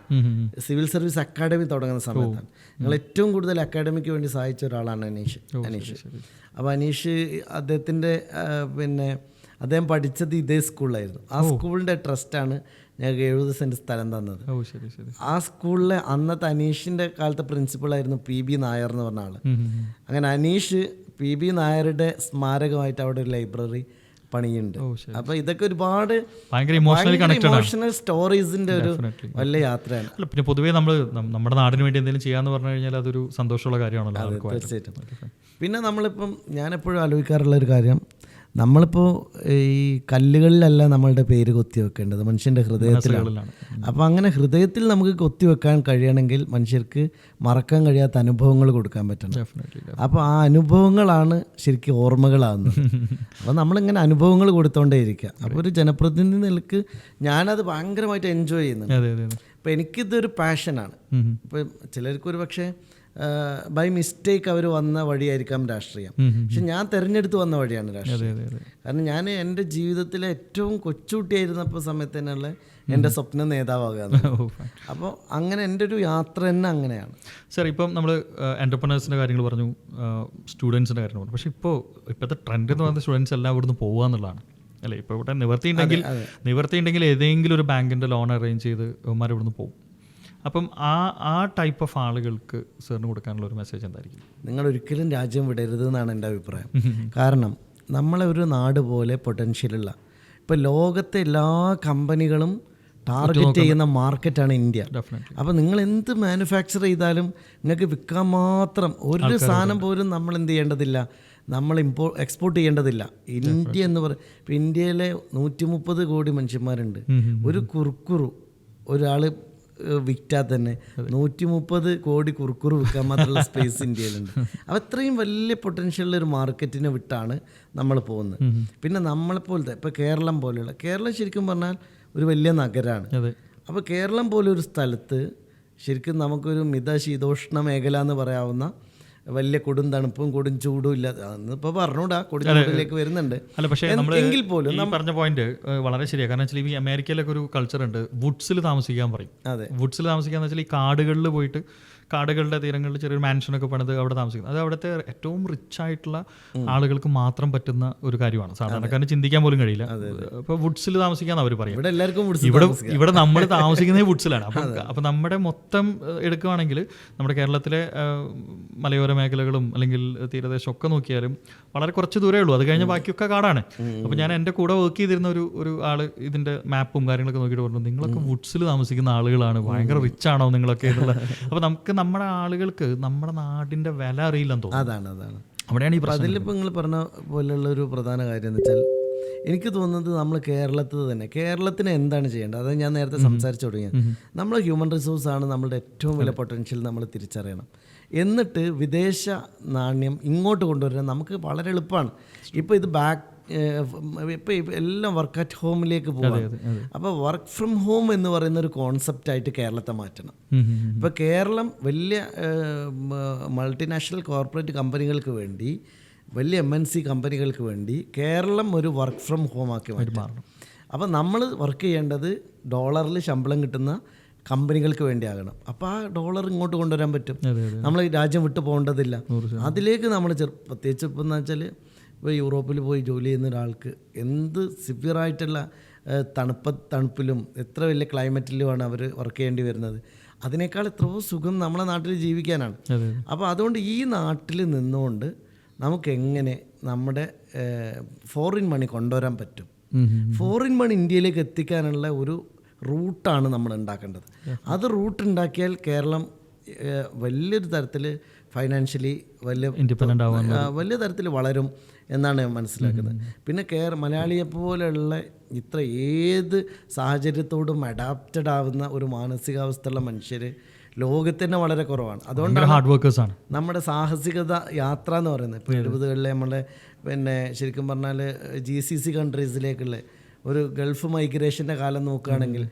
സിവിൽ സർവീസ് അക്കാഡമി തുടങ്ങുന്ന സമയത്താണ്. ഞങ്ങൾ ഏറ്റവും കൂടുതൽ അക്കാഡമിക്ക് വേണ്ടി സഹായിച്ച ഒരാളാണ് അനീഷ്. അപ്പോൾ അനീഷ് അദ്ദേഹം പഠിച്ചത് ഇതേ സ്കൂളിലായിരുന്നു. ആ സ്കൂളിൻ്റെ ട്രസ്റ്റാണ് ഞങ്ങൾക്ക് 70 സെൻറ്റ് സ്ഥലം തന്നത്. ആ സ്കൂളിലെ അന്നത്തെ അനീഷിൻ്റെ കാലത്തെ പ്രിൻസിപ്പളായിരുന്നു PB നായർ എന്ന് പറഞ്ഞ ആൾ. അങ്ങനെ അനീഷ് PB നായരുടെ സ്മാരകമായിട്ട് അവിടെ ഒരു ലൈബ്രറി പണിയുണ്ട്. അപ്പൊ ഇതൊക്കെ ഒരുപാട് ഇമോഷണൽ സ്റ്റോറീസിന്റെ ഒരു വലിയ യാത്രയാണ്. പിന്നെ പൊതുവേ നമ്മുടെ നാടിന് വേണ്ടി എന്തെങ്കിലും ചെയ്യാന്ന് പറഞ്ഞു കഴിഞ്ഞാൽ അതൊരു സന്തോഷമുള്ള കാര്യമാണല്ലോ. തീർച്ചയായിട്ടും. പിന്നെ നമ്മളിപ്പം ഞാനെപ്പോഴും ആലോചിക്കാറുള്ള ഒരു കാര്യം, നമ്മളിപ്പോൾ ഈ കല്ലുകളിലല്ല നമ്മളുടെ പേര് കൊത്തി വെക്കേണ്ടത്, മനുഷ്യൻ്റെ ഹൃദയത്തിലാണ്. അപ്പോൾ അങ്ങനെ ഹൃദയത്തിൽ നമുക്ക് കൊത്തി വെക്കാൻ കഴിയണമെങ്കിൽ മനുഷ്യർക്ക് മറക്കാൻ കഴിയാത്ത അനുഭവങ്ങൾ കൊടുക്കാൻ പറ്റണം. അപ്പോൾ ആ അനുഭവങ്ങളാണ് ശരിക്കും ഓർമ്മകളാകുന്നത്. അപ്പോൾ നമ്മളിങ്ങനെ അനുഭവങ്ങൾ കൊടുത്തോണ്ടേ ഇരിക്കുക. അപ്പോൾ ഒരു ജനപ്രതിനിധി നിലക്ക് ഞാനത് ഭയങ്കരമായിട്ട് എൻജോയ് ചെയ്യുന്നുണ്ട്. അപ്പോൾ എനിക്കിതൊരു പാഷനാണ്. ഇപ്പം ചിലർക്കൊരു പക്ഷേ ബൈ മിസ്റ്റേക്ക് അവർ വന്ന വഴിയായിരിക്കാം രാഷ്ട്രീയം, പക്ഷെ ഞാൻ തിരഞ്ഞെടുത്ത് വന്ന വഴിയാണ് രാഷ്ട്രീയം. കാരണം ഞാൻ എൻ്റെ ജീവിതത്തിലെ ഏറ്റവും കൊച്ചുകുട്ടിയായിരുന്നപ്പോൾ സമയത്ത് തന്നെയുള്ള എൻ്റെ സ്വപ്ന നേതാവാകുക. അപ്പോൾ അങ്ങനെ എൻ്റെ ഒരു യാത്ര തന്നെ അങ്ങനെയാണ്. സാർ, ഇപ്പം നമ്മൾ എൻ്റർപ്രനേഴ്സിൻ്റെ കാര്യങ്ങൾ പറഞ്ഞു, സ്റ്റുഡൻസിൻ്റെ കാര്യങ്ങൾ പറഞ്ഞു. പക്ഷേ ഇപ്പോഴത്തെ ട്രെൻഡ് എന്ന് പറയുന്നത് സ്റ്റുഡൻസ് എല്ലാം ഇവിടുന്ന് പോകുക എന്നുള്ളതാണ് അല്ലേ. ഇപ്പോൾ ഇവിടെ നിവർത്തിയുണ്ടെങ്കിൽ ഏതെങ്കിലും ഒരു ബാങ്കിൻ്റെ ലോൺ അറേഞ്ച് ചെയ്ത് അവന്മാർ ഇവിടുന്ന് പോകും. അപ്പം ആ ടൈപ്പ് ഓഫ് ആളുകൾക്ക് സാറിന് കൊടുക്കാനുള്ള ഒരു മെസ്സേജ് എന്തായിരിക്കും? നിങ്ങൾ ഒരിക്കലും രാജ്യം വിടരുത് എന്നാണ് എൻ്റെ അഭിപ്രായം. കാരണം നമ്മളെ ഒരു നാട് പോലെ പൊട്ടൻഷ്യലുള്ള, ഇപ്പോൾ ലോകത്തെ എല്ലാ കമ്പനികളും ടാർഗറ്റ് ചെയ്യുന്ന മാർക്കറ്റാണ് ഇന്ത്യ. അപ്പോൾ നിങ്ങൾ എന്ത് മാനുഫാക്ചർ ചെയ്താലും നിങ്ങൾക്ക് വിൽക്കാൻ മാത്രം ഒരു സാധനം പോലും നമ്മൾ എന്ത് ചെയ്യേണ്ടതില്ല, നമ്മൾ എക്സ്പോർട്ട് ചെയ്യേണ്ടതില്ല. ഇന്ത്യ എന്ന് പറയും, ഇപ്പോൾ ഇന്ത്യയിലെ 130 കോടി മനുഷ്യന്മാരുണ്ട്. ഒരു കുർക്കുറു ഒരാൾ വിറ്റാൽ തന്നെ 130 കോടി കുർക്കുറു വിൽക്കാൻ മാത്രമുള്ള സ്പേസ് ഇന്ത്യയിലുണ്ട്. അപ്പോൾ അത്രയും വലിയ പൊട്ടൻഷ്യലുള്ള ഒരു മാർക്കറ്റിനെ വിട്ടാണ് നമ്മൾ പോകുന്നത്. പിന്നെ നമ്മളെപ്പോലത്തെ ഇപ്പോൾ കേരളം പോലെയുള്ള, കേരളം ശരിക്കും പറഞ്ഞാൽ ഒരു വലിയ നഗരമാണ്. അപ്പോൾ കേരളം പോലെ ഒരു സ്ഥലത്ത് ശരിക്കും നമുക്കൊരു മിതശീതോഷ്ണ മേഖല എന്ന് പറയാവുന്ന വലിയ കൊടും തണുപ്പും കൊടും ചൂടും ഇല്ല. ഇപ്പോൾ പറഞ്ഞൂടാ, കൊടും ചൂടിലേക്ക് വരുന്നുണ്ട്. അല്ല, പക്ഷേ എങ്കിൽ പോലും പറഞ്ഞ പോയിന്റ് വളരെ ശരിയാണ്. കാരണം വെച്ചാൽ ഈ അമേരിക്കയിലൊക്കെ ഒരു കൾച്ചർ ഉണ്ട്, വുഡ്സിൽ താമസിക്കാൻ പറയും. വുഡ്സിൽ താമസിക്കാന്ന് വെച്ചാൽ ഈ കാടുകളിൽ പോയിട്ട് കാടുകളുടെ തീരങ്ങളിൽ ചെറിയൊരു മാൻഷനൊക്കെ പണിത് അവിടെ താമസിക്കുന്നത്. അത് അവിടുത്തെ ഏറ്റവും റിച്ച് ആയിട്ടുള്ള ആളുകൾക്ക് മാത്രം പറ്റുന്ന ഒരു കാര്യമാണ്. സാധാരണക്കാരന് ചിന്തിക്കാൻ പോലും കഴിയില്ല. ഇപ്പോൾ വുഡ്സിൽ താമസിക്കാന്ന് അവർ പറയും. ഇവിടെ നമ്മൾ താമസിക്കുന്നത് വുഡ്സിലാണ്. അപ്പം നമ്മുടെ മൊത്തം എടുക്കുകയാണെങ്കിൽ നമ്മുടെ കേരളത്തിലെ മലയോര മേഖലകളും അല്ലെങ്കിൽ തീരദേശം ഒക്കെ നോക്കിയാലും വളരെ കുറച്ച് ദൂരമേ ഉള്ളൂ. അത് കഴിഞ്ഞാൽ ബാക്കിയൊക്കെ കാടാണ്. അപ്പോൾ ഞാൻ എൻ്റെ കൂടെ വർക്ക് ചെയ്തിരുന്ന ഒരു ആൾ ഇതിൻ്റെ മാപ്പും കാര്യങ്ങളൊക്കെ നോക്കിയിട്ട് പറഞ്ഞു, നിങ്ങളൊക്കെ വുഡ്സിൽ താമസിക്കുന്ന ആളുകളാണ്, ഭയങ്കര റിച്ച് ആണോ നിങ്ങളൊക്കെ എന്നുള്ള. അപ്പോൾ നമുക്ക് നമ്മുടെ ആളുകൾക്ക് നമ്മുടെ നാടിൻ്റെ വില അറിയില്ലെന്ന് തോന്നുന്നു. അതാണ് അവിടെയാണ് ഈ പ്രശ്നം. അതിലിപ്പോൾ നിങ്ങൾ പറഞ്ഞ പോലെയുള്ള ഒരു പ്രധാന കാര്യം എന്ന് വെച്ചാൽ എനിക്ക് തോന്നുന്നത് നമ്മൾ കേരളത്തിന് എന്താണ് ചെയ്യേണ്ടത്, അത് ഞാൻ നേരത്തെ സംസാരിച്ചു തുടങ്ങിയത്. നമ്മൾ ഹ്യൂമൻ റിസോഴ്സാണ് നമ്മളുടെ ഏറ്റവും വലിയ പൊട്ടൻഷ്യൽ നമ്മൾ തിരിച്ചറിയണം. എന്നിട്ട് വിദേശ നാണ്യം ഇങ്ങോട്ട് കൊണ്ടുവരാൻ നമുക്ക് വളരെ എളുപ്പമാണ്. ഇപ്പോൾ ഇത് ഇപ്പോൾ എല്ലാം വർക്ക് അറ്റ് ഹോമിലേക്ക് പോകാം. അപ്പോൾ വർക്ക് ഫ്രം ഹോം എന്ന് പറയുന്ന ഒരു കോൺസെപ്റ്റായിട്ട് കേരളത്തെ മാറ്റണം. ഇപ്പോൾ കേരളം വലിയ മൾട്ടിനാഷണൽ കോർപ്പറേറ്റ് കമ്പനികൾക്ക് വേണ്ടി, വലിയ MNC കമ്പനികൾക്ക് വേണ്ടി കേരളം ഒരു വർക്ക് ഫ്രം ഹോം ആക്കി മാറ്റണം. അപ്പോൾ നമ്മൾ വർക്ക് ചെയ്യേണ്ടത് ഡോളറിൽ ശമ്പളം കിട്ടുന്ന കമ്പനികൾക്ക് വേണ്ടിയാകണം. അപ്പോൾ ആ ഡോളർ ഇങ്ങോട്ട് കൊണ്ടുവരാൻ പറ്റും. നമ്മൾ ഈ രാജ്യം വിട്ടു പോകേണ്ടതില്ല. അതിലേക്ക് നമ്മൾ പ്രത്യേകിച്ച് ഇപ്പോൾ എന്ന് വെച്ചാൽ ഇപ്പോൾ യൂറോപ്പിൽ പോയി ജോലി ചെയ്യുന്ന ഒരാൾക്ക് എന്ത് സിവിയറായിട്ടുള്ള തണുപ്പിലും എത്ര വലിയ ക്ലൈമറ്റിലുമാണ് അവർ വർക്ക് ചെയ്യേണ്ടി വരുന്നത്. അതിനേക്കാൾ എത്രയോ സുഖം നമ്മളെ നാട്ടിൽ ജീവിക്കാനാണ്. അപ്പോൾ അതുകൊണ്ട് ഈ നാട്ടിൽ നിന്നുകൊണ്ട് നമുക്കെങ്ങനെ നമ്മുടെ ഫോറിൻ മണി കൊണ്ടുവരാൻ പറ്റും, ഫോറിൻ മണി ഇന്ത്യയിലേക്ക് എത്തിക്കാനുള്ള ഒരു റൂട്ടാണ് നമ്മൾ ഉണ്ടാക്കേണ്ടത്. അത് റൂട്ട് ഉണ്ടാക്കിയാൽ കേരളം വലിയൊരു തരത്തിൽ ഫൈനാൻഷ്യലി വലിയ തരത്തിൽ വളരും എന്നാണ് ഞാൻ മനസ്സിലാക്കുന്നത്. പിന്നെ മലയാളിയെപ്പോലെയുള്ള ഇത്ര ഏത് സാഹചര്യത്തോടും അഡാപ്റ്റഡ് ആവുന്ന ഒരു മാനസികാവസ്ഥയുള്ള മനുഷ്യർ ലോകത്തിന് വളരെ കുറവാണ്. അതുകൊണ്ടാണ് ഹാർഡ് വർക്കേഴ്സാണ് നമ്മുടെ സാഹസികത യാത്ര എന്ന് പറയുന്നത്. ഇപ്പോൾ 70കളിലെ നമ്മളെ ശരിക്കും പറഞ്ഞാൽ GCC കൺട്രീസിലേക്കുള്ള ഒരു ഗൾഫ് മൈഗ്രേഷൻ്റെ കാലം നോക്കുകയാണെങ്കിൽ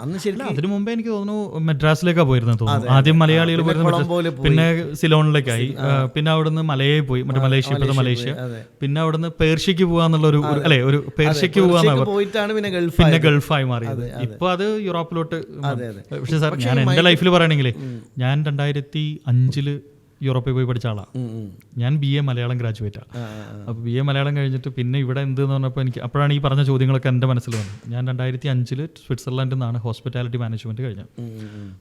അന്ന് ശരിക്കും അതിനു മുമ്പേ എനിക്ക് തോന്നുന്നു മദ്രാസിലേക്കാണ് പോയിരുന്നത് തോന്നുന്നു. ആദ്യം മലയാളികൾ പിന്നെ സിലോണിലേക്കായി, പിന്നെ അവിടുന്ന് മലയിൽ പോയി, മറ്റേ മലേഷ്യ, ഇപ്പോഴത്തെ മലേഷ്യ, പിന്നെ അവിടുന്ന് പേർഷ്യക്ക് പോകാന്നുള്ളൊരു ഒരു പേർഷ്യക്ക് പോയിട്ടാണ് പിന്നെ ഗൾഫായി മാറിയത്. ഇപ്പൊ അത് യൂറോപ്പിലോട്ട്. പക്ഷെ സാർ ഞാൻ എൻ്റെ ലൈഫിൽ പറയുകയാണെങ്കിൽ ഞാൻ 2005 യൂറോപ്പിൽ പോയി പഠിച്ച ആളാണ്. ഞാൻ BA മലയാളം ഗ്രാജുവേറ്റാണ്. അപ്പോൾ BA മലയാളം കഴിഞ്ഞിട്ട് പിന്നെ ഇവിടെ എന്തെന്ന് പറഞ്ഞപ്പോൾ എനിക്ക് അപ്പോഴാണ് ഈ പറഞ്ഞ ചോദ്യങ്ങളൊക്കെ എൻ്റെ മനസ്സിൽ വന്നത്. ഞാൻ 2005 സ്വിറ്റ്സർലൻഡിൽ നിന്നാണ് ഹോസ്പിറ്റാലിറ്റി മാനേജ്മെൻറ്റ് കഴിഞ്ഞത്.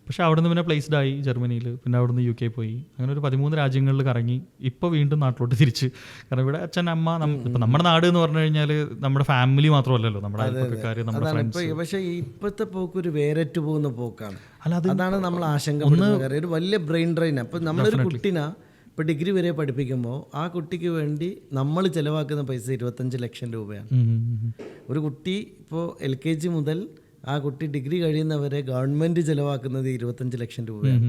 പക്ഷേ അവിടെ നിന്ന് പിന്നെ പ്ലേസ്ഡ് ആയി ജർമ്മനിയിൽ, പിന്നെ അവിടെ നിന്ന് UK പോയി, അങ്ങനെ ഒരു 13 രാജ്യങ്ങളിൽ കറങ്ങി ഇപ്പോൾ വീണ്ടും നാട്ടിലോട്ട് തിരിച്ച്. കാരണം ഇവിടെ അച്ഛൻ അമ്മ, ഇപ്പം നമ്മുടെ നാട് എന്ന് പറഞ്ഞു കഴിഞ്ഞാൽ നമ്മുടെ ഫാമിലി മാത്രമല്ലല്ലോ, നമ്മുടെ അയൽപ്പക്കക്കാർ, നമ്മുടെ ഫ്രണ്ട്സ്. പക്ഷേ ഇപ്പോഴത്തെ പോക്ക് ഒരു വേരറ്റ് പോകുന്ന പോക്കാണ്. അതാണ് നമ്മൾ ആശങ്ക. ഒരു വലിയ ബ്രെയിൻ ഡ്രെയിൻ. അപ്പം നമ്മളൊരു കുട്ടീനെ ഇപ്പോൾ ഡിഗ്രി വരെ പഠിപ്പിക്കുമ്പോൾ ആ കുട്ടിക്ക് വേണ്ടി നമ്മൾ ചിലവാക്കുന്ന പൈസ 25 ലക്ഷം രൂപയാണ്. ഒരു കുട്ടി ഇപ്പോൾ LKG മുതൽ ആ കുട്ടി ഡിഗ്രി കഴിയുന്നവരെ ഗവൺമെൻറ് ചിലവാക്കുന്നത് 25 ലക്ഷം രൂപയാണ്.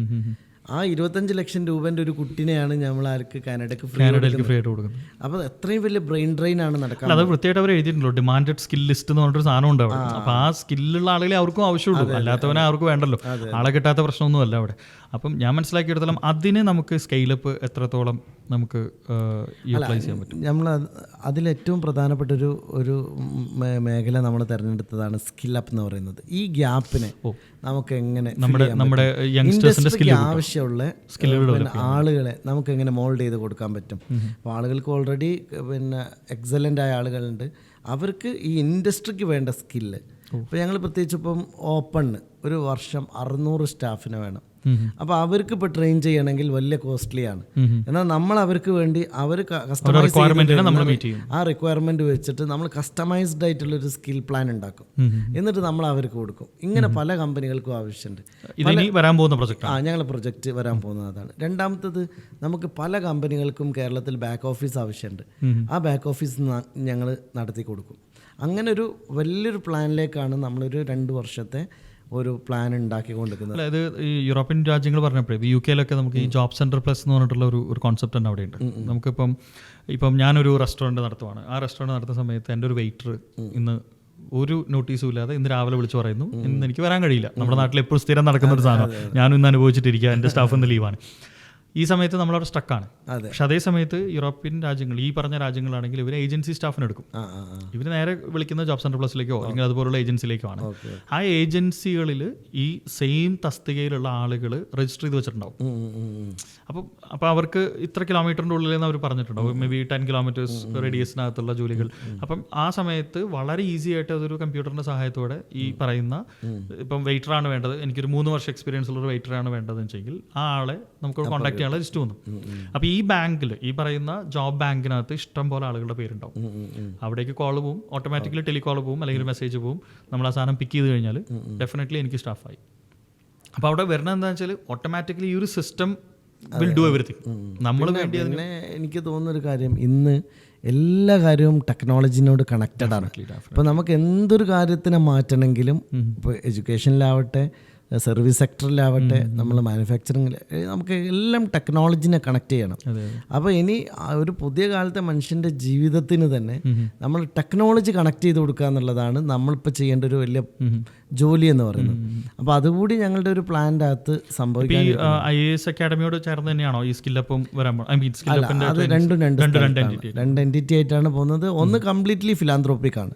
ആ 25 ലക്ഷം രൂപേൻ്റെ ഒരു കുട്ടീനെയാണ് നമ്മൾ ആർക്ക് കാനഡയ്ക്ക് ഫ്രീ ആയിട്ട് കൊടുക്കുന്നത്. അപ്പോൾ എത്രയും വലിയ ബ്രെയിൻ ഡ്രെയിൻ ആണ് നടക്കുന്നത്. അത് വൃത്തിയായിട്ട് അവർ എഴുതിയിട്ടുണ്ടല്ലോ, ഡിമാൻഡഡ് സ്കിൽ ലിസ്റ്റ് എന്ന് പറഞ്ഞൊരു സാധനം ഉണ്ട് അവിടെ. അപ്പോൾ ആ സ്കില്ലുള്ള ആളുകളെ അവർക്കും ആവശ്യമുള്ളൂ, അല്ലാത്തവനെ അവർക്ക് വേണ്ടല്ലോ. ആളെ കിട്ടാത്ത പ്രശ്നമൊന്നുമല്ല അവിടെ. അപ്പം ഞാൻ മനസ്സിലാക്കിയെടുത്തോളം അതിന് നമുക്ക് സ്കെയിലപ്പ് എത്രത്തോളം നമുക്ക് യൂട്ടിലൈസ് ചെയ്യാൻ പറ്റും. നമ്മൾ അതിലേറ്റവും പ്രധാനപ്പെട്ട ഒരു മേഖല നമ്മൾ തിരഞ്ഞെടുത്തതാണ് സ്കിൽ അപ്പ് എന്ന് പറയുന്നത്. ഈ ഗ്യാപ്പിനെ നമുക്ക് എങ്ങനെ നമ്മുടെ യങ്സ്റ്റേഴ്സിന്റെ സ്കിൽ ആവശ്യമുള്ള ആളുകളെ നമുക്ക് എങ്ങനെ മോൾഡ് ചെയ്ത് കൊടുക്കാൻ പറ്റും. അപ്പോൾ ആളുകൾക്ക് ഓൾറെഡി എക്സലൻ്റ് ആയ ആളുകളുണ്ട്, അവർക്ക് ഈ ഇൻഡസ്ട്രിക്ക് വേണ്ട സ്കില്ല്. ഇപ്പോൾ ഞങ്ങൾ പ്രത്യേകിച്ച് ഇപ്പം ഓപ്പണ് ഒരു വർഷം 600 സ്റ്റാഫിനെ വേണം. അപ്പോൾ അവർക്ക് ഇപ്പോൾ ട്രെയിൻ ചെയ്യണമെങ്കിൽ വലിയ കോസ്റ്റ്ലിയാണ്. എന്നാൽ നമ്മൾ അവർക്ക് വേണ്ടി അവർ ആ റിക്വയർമെൻറ്റ് വെച്ചിട്ട് നമ്മൾ കസ്റ്റമൈസ്ഡ് ആയിട്ടുള്ളൊരു സ്കിൽ പ്ലാൻ ഉണ്ടാക്കും. എന്നിട്ട് നമ്മൾ അവർക്ക് കൊടുക്കും. ഇങ്ങനെ പല കമ്പനികൾക്കും ആവശ്യമുണ്ട്. ഞങ്ങൾ പ്രൊജക്റ്റ് വരാൻ പോകുന്നത് അതാണ്. രണ്ടാമത്തത്, നമുക്ക് പല കമ്പനികൾക്കും കേരളത്തിൽ ബാക്ക് ഓഫീസ് ആവശ്യമുണ്ട്. ആ ബാക്ക് ഓഫീസ് ഞങ്ങൾ നടത്തി കൊടുക്കും. അങ്ങനെ ഒരു വലിയൊരു പ്ലാനിലേക്കാണ് നമ്മളൊരു 2 വർഷത്തെ ഒരു പ്ലാൻ ഉണ്ടാക്കിക്കൊണ്ടിരിക്കുന്നത്. അതായത് ഈ യൂറോപ്യൻ രാജ്യങ്ങൾ പറഞ്ഞപ്പോഴേ UK നമുക്ക് ഈ ജോബ് സെൻറ്റർ പ്ലസ് എന്ന് പറഞ്ഞിട്ടുള്ള ഒരു കോൺസെപ്റ്റ് തന്നെ അവിടെയുണ്ട്. നമുക്കിപ്പം ഞാനൊരു റെസ്റ്റോറൻറ്റ് നടത്തുവാണ്. ആ റെസ്റ്റോറൻറ്റ് നടത്തുന്ന സമയത്ത് എൻ്റെ ഒരു വെയിറ്റർ ഇന്ന് ഒരു നോട്ടീസും ഇല്ലാതെ ഇന്ന് രാവിലെ വിളിച്ച് പറയുന്നു, ഇന്ന് എനിക്ക് വരാൻ കഴിയില്ല. നമ്മുടെ നാട്ടിൽ എപ്പോഴും സ്ഥിരം നടക്കുന്ന ഒരു സാധനം, ഞാനും ഇന്ന് അനുഭവിച്ചിട്ടിരിക്കുക, എൻ്റെ സ്റ്റാഫ് ഇന്ന് ലീവാണ്. ഈ സമയത്ത് നമ്മളവിടെ സ്റ്റക്കാണ്. അതെ. പക്ഷെ അതേ സമയത്ത് യൂറോപ്യൻ രാജ്യങ്ങൾ, ഈ പറഞ്ഞ രാജ്യങ്ങളാണെങ്കിൽ ഇവർ ഏജൻസി സ്റ്റാഫിന് എടുക്കും. ഇവർ നേരെ വിളിക്കുന്ന ജോബ് സെൻറ്റർ പ്ലസിലേക്കോ അല്ലെങ്കിൽ അതുപോലുള്ള ഏജൻസിയിലേക്കോ ആണ്. ആ ഏജൻസികളിൽ ഈ സെയിം തസ്തികയിലുള്ള ആളുകൾ രജിസ്റ്റർ ചെയ്ത് വെച്ചിട്ടുണ്ടാവും. അപ്പോൾ അവർക്ക് ഇത്ര കിലോമീറ്ററിൻ്റെ ഉള്ളിൽ നിന്ന് അവർ പറഞ്ഞിട്ടുണ്ടാവും, മേ ബി 10 കിലോമീറ്റേഴ്സ് റേഡിയസിനകത്തുള്ള ജോലികൾ. അപ്പം ആ സമയത്ത് വളരെ ഈസി ആയിട്ട് അതൊരു കമ്പ്യൂട്ടറിൻ്റെ സഹായത്തോടെ ഈ പറയുന്ന ഇപ്പം വെയിറ്ററാണ് വേണ്ടത്, എനിക്കൊരു 3 വർഷം എക്സ്പീരിയൻസ് ഉള്ള ഒരു വെയിറ്ററാണ് വേണ്ടതെന്ന് വെച്ചെങ്കിൽ ആ ആളെ നമുക്ക് കോൺടാക്ട് ചെയ്യാനുള്ള ലിസ്റ്റ് വന്നു. അപ്പോൾ ഈ ബാങ്കിൽ, ഈ പറയുന്ന ജോബ് ബാങ്കിനകത്ത് ഇഷ്ടം പോലെ ആളുകളുടെ പേരുണ്ടാവും. അവിടേക്ക് കോൾ പോവും, ഓട്ടോമാറ്റിക്കലി ടെലികോൾ പോവും, അല്ലെങ്കിൽ മെസ്സേജ് പോവും. നമ്മൾ ആ സാധനം പിക്ക് ചെയ്ത് കഴിഞ്ഞാൽ ഡെഫിനറ്റ്ലി എനിക്ക് സ്റ്റാഫായി. അപ്പോൾ അവിടെ വരുന്നത് എന്താണെന്ന് വെച്ചാൽ ഓട്ടോമാറ്റിക്കലി ഈ ഒരു സിസ്റ്റം വിൽ ഡു എവറിത്തിങ്. നമ്മൾ വേണ്ടി പിന്നെ എനിക്ക് തോന്നുന്നൊരു കാര്യം, ഇന്ന് എല്ലാ കാര്യവും ടെക്നോളജിനോട് കണക്റ്റഡ് ആണ്. ഇപ്പോൾ നമുക്ക് എന്തൊരു കാര്യത്തിനെ മാറ്റണമെങ്കിലും, ഇപ്പോൾ എഡ്യൂക്കേഷനിലാവട്ടെ, സർവീസ് സെക്ടറിലാവട്ടെ, നമ്മൾ മാനുഫാക്ചറിങ്ങിൽ, നമുക്ക് എല്ലാം ടെക്നോളജിനെ കണക്ട് ചെയ്യണം. അപ്പോൾ ഇനി ഒരു പുതിയ കാലത്തെ മനുഷ്യൻ്റെ ജീവിതത്തിന് തന്നെ നമ്മൾ ടെക്നോളജി കണക്ട് ചെയ്ത് കൊടുക്കുക എന്നുള്ളതാണ് നമ്മളിപ്പോൾ ചെയ്യേണ്ട ഒരു വലിയ ജോലി എന്ന് പറയുന്നത്. അപ്പോൾ അതുകൂടി ഞങ്ങളുടെ ഒരു പ്ലാൻ്റെ അകത്ത് സംഭവിക്കാൻ. IAS അക്കാഡമിയോട് ചേർന്ന് തന്നെയാണോ ഈ സ്കില്ലപ്പും വരാൻ? അത് രണ്ട് എൻറ്റിറ്റി ആയിട്ടാണ് പോകുന്നത്. ഒന്ന് കംപ്ലീറ്റ്ലി ഫിലാന്ത്രോപ്പിക് ആണ്,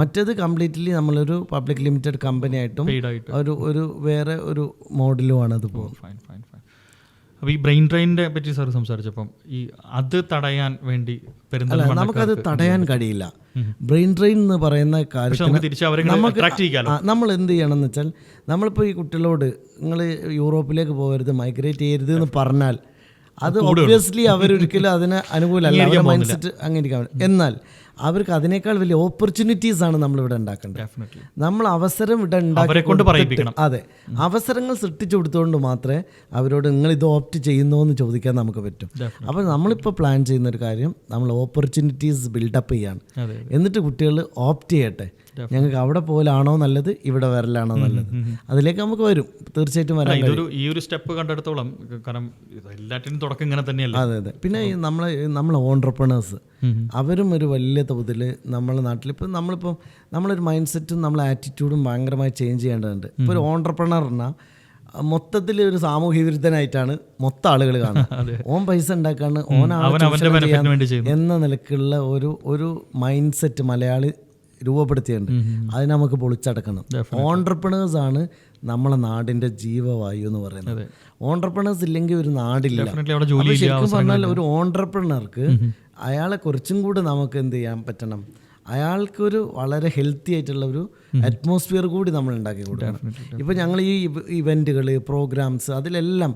മറ്റേത് കംപ്ലീറ്റ്ലി നമ്മളൊരു പബ്ലിക് ലിമിറ്റഡ് കമ്പനി ആയിട്ടും ഒരു വേറെ ഒരു മോഡലുമാണ് അത് പോകുന്നത്. അപ്പോൾ ഈ ബ്രെയിൻ ഡ്രെയിനിനെ പറ്റി സാർ സംസാരിച്ചപ്പം ഈ അത് തടയാൻ വേണ്ടി നമുക്കത് തടയാൻ കഴിയില്ല. ബ്രെയിൻ ഡ്രെയിൻ എന്ന് പറയുന്ന കാര്യം നമ്മൾ എന്ത് ചെയ്യണം എന്ന് വെച്ചാൽ, നമ്മളിപ്പോൾ ഈ കുട്ടികളോട് നിങ്ങൾ യൂറോപ്പിലേക്ക് പോകരുത്, മൈഗ്രേറ്റ് ചെയ്യരുത് എന്ന് പറഞ്ഞാൽ അത് ഒബ്വിയസ്ലി അവരൊരിക്കലും അതിന് അനുകൂലമല്ല, അവരുടെ മൈൻഡ് സെറ്റ് അങ്ങനെ ഇരിക്കാൻ. എന്നാൽ അവർക്ക് അതിനേക്കാൾ വലിയ ഓപ്പർച്യൂണിറ്റീസ് ആണ് നമ്മളിവിടെ ഉണ്ടാക്കേണ്ടത്. നമ്മൾ അവസരം ഇവിടെ ഉണ്ടാക്കി, അതെ, അവസരങ്ങൾ സൃഷ്ടിച്ചു കൊടുത്തുകൊണ്ട് മാത്രമേ അവരോട് നിങ്ങൾ ഇത് ഓപ്റ്റ് ചെയ്യുന്നോ എന്ന് ചോദിക്കാൻ നമുക്ക് പറ്റും. അപ്പോൾ നമ്മളിപ്പോൾ പ്ലാൻ ചെയ്യുന്നൊരു കാര്യം, നമ്മൾ ഓപ്പർച്യൂണിറ്റീസ് ബിൽഡപ്പ് ചെയ്യാണ്. എന്നിട്ട് കുട്ടികൾ ഓപ്റ്റ് ചെയ്യട്ടെ, ഞങ്ങൾക്ക് അവിടെ പോലാണോ നല്ലത്, ഇവിടെ വരലാണോ നല്ലത്, അതിലേക്ക് നമുക്ക് വരും, തീർച്ചയായിട്ടും വരാൻ. ഈ ഒരു സ്റ്റെപ്പ് കണ്ടെടുത്തോളം, കാരണം എല്ലാറ്റിനും തുടക്കം ഇങ്ങനെ തന്നെയല്ല. അതെ അതെ. പിന്നെ നമ്മളെ ഓൺട്രപ്രണേഴ്സ്, അവരും ഒരു വലിയ തോതിൽ നമ്മളെ നാട്ടിൽ ഇപ്പം നമ്മളൊരു മൈൻഡ് സെറ്റും നമ്മളെ ആറ്റിറ്റ്യൂഡും ഭയങ്കരമായി ചേഞ്ച് ചെയ്യേണ്ടതുണ്ട്. ഇപ്പോൾ ഒരു ഓൺട്രപ്രണർ പറഞ്ഞാൽ മൊത്തത്തിൽ ഒരു സാമൂഹ്യ വിരുദ്ധനായിട്ടാണ് മൊത്തം ആളുകൾ കാണുന്നത്. ഓൻ പൈസ ഉണ്ടാക്കാണ്, എന്ന നിലക്കുള്ള ഒരു മൈൻഡ് സെറ്റ് മലയാളി രൂപപ്പെടുത്തിയുണ്ട്. അത് നമുക്ക് പൊളിച്ചടക്കണം. ഓൺട്രപ്രണേഴ്സ് ആണ് നമ്മളെ നാടിൻ്റെ ജീവവായു എന്ന് പറയുന്നത്. ഓൺട്രപ്രണേഴ്സ് ഇല്ലെങ്കിൽ ഒരു നാടില്ല. ശരിക്കും പറഞ്ഞാൽ ഒരു ഓൺട്രപ്രണർക്ക് അയാളെ കുറച്ചും കൂടെ നമുക്ക് എന്ത് ചെയ്യാൻ പറ്റണം, അയാൾക്കൊരു വളരെ ഹെൽത്തി ആയിട്ടുള്ള ഒരു അറ്റ്മോസ്ഫിയർ കൂടി നമ്മൾ ഉണ്ടാക്കി കൊടുക്കണം. ഇപ്പോൾ ഞങ്ങൾ ഈ ഇവൻറ്റുകൾ, പ്രോഗ്രാംസ്, അതിലെല്ലാം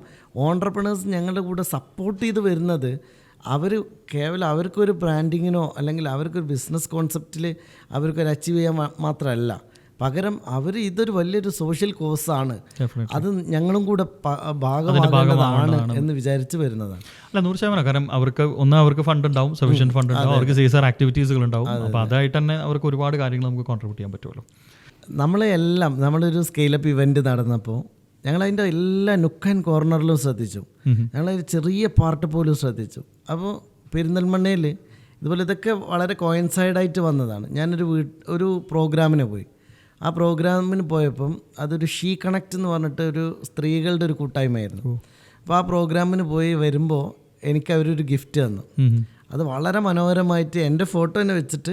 ഓൺട്രപ്രണേഴ്സ് ഞങ്ങളുടെ കൂടെ സപ്പോർട്ട് ചെയ്ത് വരുന്നത് അവർ കേവലം അവർക്കൊരു ബ്രാൻഡിങ്ങിനോ അല്ലെങ്കിൽ അവർക്കൊരു ബിസിനസ് കോൺസെപ്റ്റിൽ അവർക്കൊരു അച്ചീവ് ചെയ്യാൻ മാത്രമല്ല, പകരം അവർ ഇതൊരു വലിയൊരു സോഷ്യൽ കോസാണ്, അത് ഞങ്ങളും കൂടെ ഭാഗമാകേണ്ടതാണ് എന്ന് വിചാരിച്ച് വരുന്നതാണ്. അല്ല, 100%. കാരണം അവർക്ക് ഫണ്ട് ഉണ്ടാവും, സഫീഷ്യൻറ്റ് ഫണ്ട് ഉണ്ടാവും, അവർക്ക് CSR ആക്ടിവിറ്റീസുകൾ ഉണ്ടാവും. അപ്പോൾ അതായിട്ട് തന്നെ അവർക്ക് ഒരുപാട് കാര്യങ്ങൾ നമുക്ക് കോൺട്രിബ്യൂട്ട് ചെയ്യാൻ പറ്റുമല്ലോ. നമ്മളൊരു സ്കെയിലപ്പ് ഇവൻറ്റ് നടന്നപ്പോൾ ഞങ്ങളതിൻ്റെ എല്ലാ നുക്ക് ആൻഡ് കോർണറിലും ശ്രദ്ധിച്ചു. ഞങ്ങളൊരു ചെറിയ പാർട്ട് പോലും ശ്രദ്ധിച്ചു. അപ്പോൾ പെരിന്തൽമണ്ണയിൽ ഇതുപോലെ ഇതൊക്കെ വളരെ കോയിൻസൈഡായിട്ട് വന്നതാണ്. ഒരു പ്രോഗ്രാമിന് പോയി. ആ പ്രോഗ്രാമിന് പോയപ്പം അതൊരു ഷീ കണക്റ്റ് എന്ന് പറഞ്ഞിട്ട് ഒരു സ്ത്രീകളുടെ ഒരു കൂട്ടായ്മയായിരുന്നു. അപ്പോൾ ആ പ്രോഗ്രാമിന് പോയി വരുമ്പോൾ എനിക്ക് അവരൊരു ഗിഫ്റ്റ് തന്നു. അത് വളരെ മനോഹരമായിട്ട് എൻ്റെ ഫോട്ടോ തന്നെ വെച്ചിട്ട്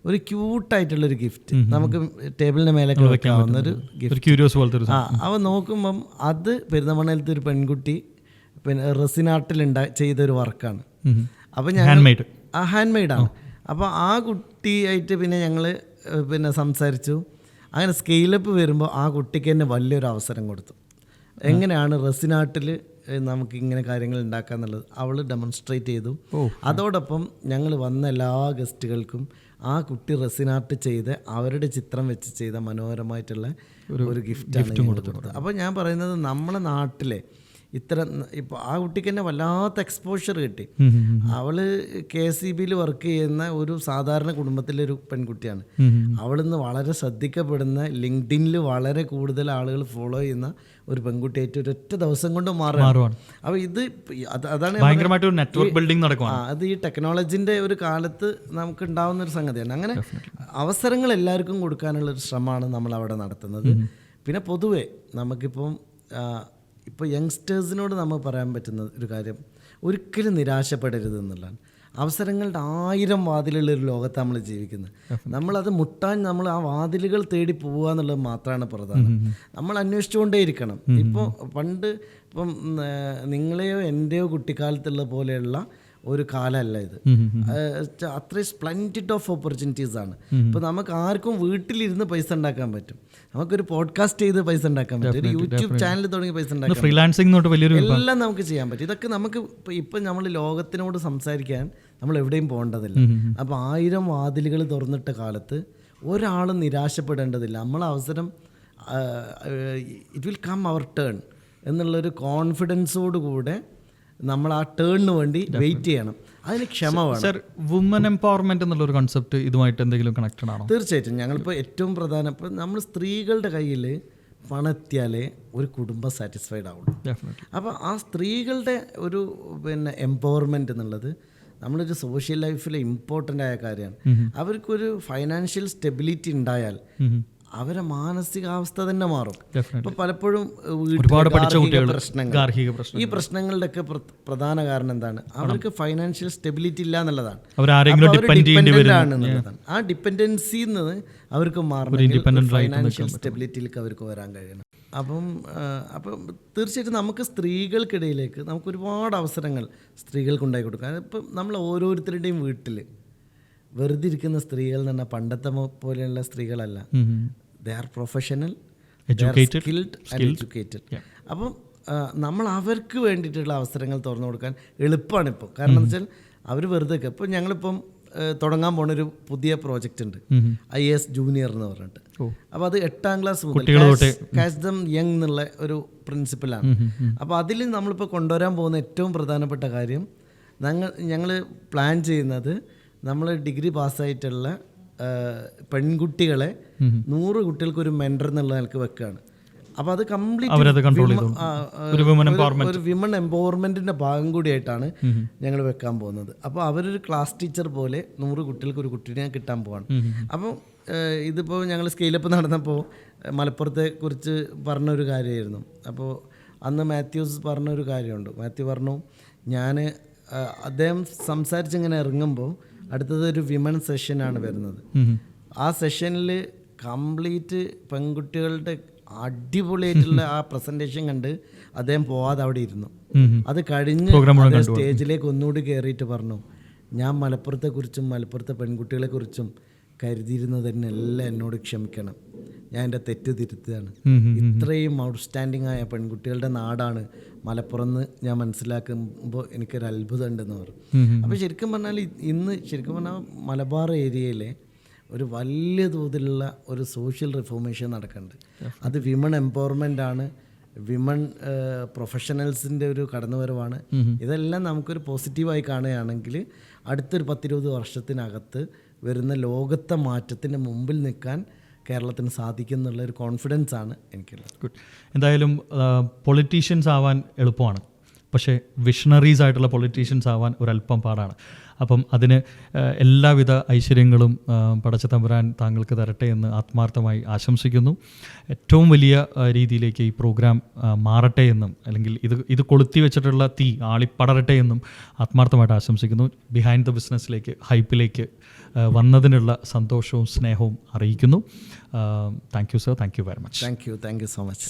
ഒരു ക്യൂട്ടായിട്ടുള്ളൊരു ഗിഫ്റ്റ്, നമുക്ക് ടേബിളിൻ്റെ മേലേക്ക് വെക്കാവുന്ന ഒരു ഗിഫ്റ്റ്. അവ നോക്കുമ്പം അത് പെരുന്തമണ്ണയിലത്തെ ഒരു പെൺകുട്ടി പിന്നെ റെസിനാർട്ടിൽ ചെയ്തൊരു വർക്കാണ്. അപ്പോൾ ഹാൻഡ് മെയ്ഡാണ്. അപ്പോൾ ആ കുട്ടിയായിട്ട് ഞങ്ങൾ സംസാരിച്ചു. അങ്ങനെ സ്കെയിലപ്പ് വരുമ്പോൾ ആ കുട്ടിക്ക് തന്നെ വലിയൊരു അവസരം കൊടുത്തു. എങ്ങനെയാണ് റെസിനാർട്ടിൽ നമുക്ക് ഇങ്ങനെ കാര്യങ്ങൾ ഉണ്ടാക്കുക എന്നുള്ളത് അവൾ ഡെമോൺസ്ട്രേറ്റ് ചെയ്തു. അതോടൊപ്പം ഞങ്ങൾ വന്ന എല്ലാ ഗസ്റ്റുകൾക്കും ആ കുട്ടി റെസിനാർട്ട് ചെയ്ത് അവരുടെ ചിത്രം വെച്ച് ചെയ്ത മനോഹരമായിട്ടുള്ള ഒരു ഗിഫ്റ്റാണ് കൊടുത്തത്. അപ്പോൾ ഞാൻ പറയുന്നത് നമ്മളെ നാട്ടിലെ ഇപ്പോൾ ആ കുട്ടിക്ക് തന്നെ വല്ലാത്ത എക്സ്പോഷർ കിട്ടി. അവൾ KCBയിൽ വർക്ക് ചെയ്യുന്ന ഒരു സാധാരണ കുടുംബത്തിലൊരു പെൺകുട്ടിയാണ്. അവളിന്ന് വളരെ ശ്രദ്ധിക്കപ്പെടുന്ന, ലിങ്ക്ഡിനിൽ വളരെ കൂടുതൽ ആളുകൾ ഫോളോ ചെയ്യുന്ന ഒരു പെൺകുട്ടിയായിട്ട് ഒരൊറ്റ ദിവസം കൊണ്ട് മാറുകയാണ്. അപ്പോൾ അതാണ് നെറ്റ്വർക്ക് ബിൽഡിംഗ് നടക്കുകയാണ്. അത് ഈ ടെക്നോളജിൻ്റെ ഒരു കാലത്ത് നമുക്ക് ഉണ്ടാവുന്ന ഒരു സംഗതിയാണ്. അങ്ങനെ അവസരങ്ങൾ എല്ലാവർക്കും കൊടുക്കാനുള്ളൊരു ശ്രമമാണ് നമ്മൾ അവിടെ നടത്തുന്നത്. പിന്നെ പൊതുവെ നമുക്കിപ്പം ഇപ്പോൾ യങ്സ്റ്റേഴ്സിനോട് നമ്മൾ പറയാൻ പറ്റുന്ന ഒരു കാര്യം, ഒരിക്കലും നിരാശപ്പെടരുത് എന്നുള്ളതാണ്. അവസരങ്ങളുടെ 1000 വാതിലുള്ള ഒരു ലോകത്ത് നമ്മൾ ജീവിക്കുന്നത്. നമ്മളത് മുട്ടാൻ നമ്മൾ ആ വാതിലുകൾ തേടി പോവുക എന്നുള്ളത് മാത്രമാണ് പ്രധാനം. നമ്മൾ അന്വേഷിച്ചുകൊണ്ടേയിരിക്കണം. ഇപ്പോൾ ഇപ്പം നിങ്ങളെയോ എൻ്റെയോ കുട്ടിക്കാലത്തുള്ള പോലെയുള്ള ഒരു കാലമല്ല ഇത്. അത്രയും സ്പ്ലെൻഡിഡ് ഓഫ് ഓപ്പർച്യൂണിറ്റീസ് ആണ്. ഇപ്പോൾ നമുക്ക് ആർക്കും വീട്ടിലിരുന്ന് പൈസ ഉണ്ടാക്കാൻ പറ്റും. നമുക്കൊരു പോഡ്കാസ്റ്റ് ചെയ്ത് പൈസ ഉണ്ടാക്കാൻ പറ്റും, ഒരു യൂട്യൂബ് ചാനൽ തുടങ്ങി പൈസ ഉണ്ടാക്കാൻ പറ്റും, എല്ലാം നമുക്ക് ചെയ്യാൻ പറ്റും. ഇതൊക്കെ നമുക്ക് ഇപ്പം നമ്മൾ ലോകത്തിനോട് സംസാരിക്കാൻ നമ്മൾ എവിടെയും പോകേണ്ടതില്ല. അപ്പോൾ 1000 വാതിലുകൾ തുറന്നിട്ട കാലത്ത് ഒരാളും നിരാശപ്പെടേണ്ടതില്ല. നമ്മളെ അവസരം it will come our turn എന്നുള്ളൊരു കോൺഫിഡൻസോടുകൂടെ നമ്മൾ ആ ടേണിന് വേണ്ടി വെയിറ്റ് ചെയ്യണം. അതിന് ക്ഷമ വേണം. സർ, വുമൻ എംപവർമെന്റ് എന്നുള്ളൊരു കൺസെപ്റ്റ് ഇതുമായിട്ട് എന്തെങ്കിലും കണക്റ്റഡ് ആണോ? തീർച്ചയായിട്ടും. ഞങ്ങളിപ്പോൾ ഏറ്റവും പ്രധാനം, ഇപ്പോൾ നമ്മൾ സ്ത്രീകളുടെ കയ്യിൽ പണം എത്തിയാലേ ഒരു കുടുംബം സാറ്റിസ്ഫൈഡ് ആവുള്ളൂ. അപ്പോൾ ആ സ്ത്രീകളുടെ ഒരു എംപവർമെൻറ്റ് എന്നുള്ളത് നമ്മളൊരു സോഷ്യൽ ലൈഫിൽ ഇമ്പോർട്ടൻ്റ് ആയ കാര്യമാണ്. അവർക്കൊരു ഫൈനാൻഷ്യൽ സ്റ്റെബിലിറ്റി ഉണ്ടായാൽ അവരെ മാനസികാവസ്ഥ തന്നെ മാറും. ഇപ്പോൾ പലപ്പോഴും പ്രശ്നങ്ങൾ, ഈ പ്രശ്നങ്ങളുടെയൊക്കെ പ്രധാന കാരണം എന്താണ്? അവർക്ക് ഫൈനാൻഷ്യൽ സ്റ്റെബിലിറ്റി ഇല്ല എന്നുള്ളതാണ്. ആ ഡിപ്പെൻഡൻസി അവർക്ക് മാറണം, ഫൈനാൻഷ്യൽ സ്റ്റെബിലിറ്റിയിലേക്ക് അവർക്ക് വരാൻ കഴിയണം. അപ്പം തീർച്ചയായിട്ടും നമുക്ക് സ്ത്രീകൾക്കിടയിലേക്ക് നമുക്ക് ഒരുപാട് അവസരങ്ങൾ സ്ത്രീകൾക്ക് ഉണ്ടാക്കി കൊടുക്കാം. ഇപ്പം നമ്മൾ ഓരോരുത്തരുടെയും വീട്ടിൽ വെറുതെ ഇരിക്കുന്ന സ്ത്രീകൾ എന്ന് പറഞ്ഞാൽ പണ്ടത്തെ പോലെയുള്ള സ്ത്രീകളല്ല. They are professional, skilled and educated. അപ്പം നമ്മൾ അവർക്ക് വേണ്ടിയിട്ടുള്ള അവസരങ്ങൾ തുറന്നു കൊടുക്കാൻ എളുപ്പമാണ് ഇപ്പോൾ. കാരണം എന്ന് വെച്ചാൽ അവർ വെറുതെ ഇപ്പോൾ ഞങ്ങളിപ്പം തുടങ്ങാൻ പോണൊരു പുതിയ പ്രോജക്റ്റ് ഉണ്ട്, IAS ജൂനിയർ എന്ന് പറഞ്ഞിട്ട്. അപ്പോൾ അത് 8ാം ക്ലാസ് മുതൽ കാച്ച് ദം യങ് എന്നുള്ള ഒരു പ്രിൻസിപ്പലാണ്. അപ്പോൾ അതിൽ നമ്മളിപ്പോൾ കൊണ്ടുവരാൻ പോകുന്ന ഏറ്റവും പ്രധാനപ്പെട്ട കാര്യം, ഞങ്ങൾ പ്ലാൻ ചെയ്യുന്നത് നമ്മൾ ഡിഗ്രി പാസ്സായിട്ടുള്ള പെൺകുട്ടികളെ 100 കുട്ടികൾക്ക് ഒരു മെൻറ്റർ എന്നുള്ള നിലക്ക് വെക്കുകയാണ്. അപ്പോൾ അത് കംപ്ലീറ്റ് ഒരു വിമൺ എംപവർമെൻറ്റിൻ്റെ ഭാഗം കൂടിയായിട്ടാണ് ഞങ്ങൾ വെക്കാൻ പോകുന്നത്. അപ്പോൾ അവരൊരു ക്ലാസ് ടീച്ചർ പോലെ 100 കുട്ടികൾക്ക് ഒരു കുട്ടീനെ കിട്ടാൻ പോവാണ്. അപ്പോൾ ഇതിപ്പോൾ ഞങ്ങൾ സ്കെയിലപ്പ് നടന്നപ്പോൾ മലപ്പുറത്തെ കുറിച്ച് പറഞ്ഞൊരു കാര്യമായിരുന്നു. അപ്പോൾ അന്ന് മാത്യൂസ് പറഞ്ഞൊരു കാര്യമുണ്ട്. മാത്യു പറഞ്ഞു, അദ്ദേഹം സംസാരിച്ചിങ്ങനെ ഇറങ്ങുമ്പോൾ അടുത്തത് ഒരു വിമൺ സെഷനാണ് വരുന്നത്. ആ സെഷനിൽ കംപ്ലീറ്റ് പെൺകുട്ടികളുടെ അടിപൊളിയായിട്ടുള്ള ആ പ്രസൻറ്റേഷൻ കണ്ട് അദ്ദേഹം പോവാതെ അവിടെ ഇരുന്നു. അത് കഴിഞ്ഞ് സ്റ്റേജിലേക്ക് ഒന്നുകൂടി കയറിയിട്ട് പറഞ്ഞു, ഞാൻ മലപ്പുറത്തെക്കുറിച്ചും മലപ്പുറത്തെ പെൺകുട്ടികളെക്കുറിച്ചും കരുതിയിരുന്നത് തന്നെ എല്ലാം എന്നോട് ക്ഷമിക്കണം, ഞാൻ എൻ്റെ തെറ്റ് തിരുത്തുകയാണ്. ഇത്രയും ഔട്ട്സ്റ്റാൻഡിങ് ആയ പെൺകുട്ടികളുടെ നാടാണ് മലപ്പുറം എന്ന് ഞാൻ മനസ്സിലാക്കുമ്പോൾ എനിക്കൊരു അത്ഭുതം ഉണ്ടെന്ന് പറഞ്ഞു. അപ്പോൾ ശരിക്കും പറഞ്ഞാൽ ഇന്ന് ശരിക്കും പറഞ്ഞാൽ മലബാർ ഏരിയയിലെ ഒരു വലിയ തോതിലുള്ള ഒരു സോഷ്യൽ റിഫോർമേഷൻ നടക്കുന്നുണ്ട്. അത് വിമൺ എംപവർമെൻ്റ് ആണ്, വിമൺ പ്രൊഫഷണൽസിൻ്റെ ഒരു കടന്നുവരവാണ്. ഇതെല്ലാം നമുക്കൊരു പോസിറ്റീവായി കാണുകയാണെങ്കിൽ അടുത്തൊരു 10-20 വർഷത്തിനകത്ത് വരുന്ന ലോകത്തെ മാറ്റത്തിന് മുമ്പിൽ നിൽക്കാൻ കേരളത്തിന് സാധിക്കും എന്നുള്ളൊരു കോൺഫിഡൻസ് ആണ് എനിക്കുള്ളത്. ഗുഡ്. എന്തായാലും പൊളിറ്റീഷ്യൻസ് ആവാൻ എളുപ്പമാണ്, പക്ഷേ വിഷണറീസ് ആയിട്ടുള്ള പൊളിറ്റീഷ്യൻസ് ആവാൻ ഒരല്പം പാടാണ്. അപ്പം അതിന് എല്ലാവിധ ഐശ്വര്യങ്ങളും പടച്ച തമ്പുരാൻ താങ്കൾക്ക് തരട്ടെ എന്ന് ആത്മാർത്ഥമായി ആശംസിക്കുന്നു. ഏറ്റവും വലിയ രീതിയിലേക്ക് ഈ പ്രോഗ്രാം മാറട്ടെ എന്നും, അല്ലെങ്കിൽ ഇത് കൊളുത്തി വെച്ചിട്ടുള്ള തീ ആളിപ്പടരട്ടെ എന്നും ആത്മാർത്ഥമായിട്ട് ആശംസിക്കുന്നു. ബിഹൈൻഡ് ദ ബിസിനസ്സിലേക്ക്, ഹൈപ്പിലേക്ക് വന്നതിനുള്ള സന്തോഷവും സ്നേഹവും അറിയിക്കുന്നു. Thank you sir, thank you very much. Thank you so much.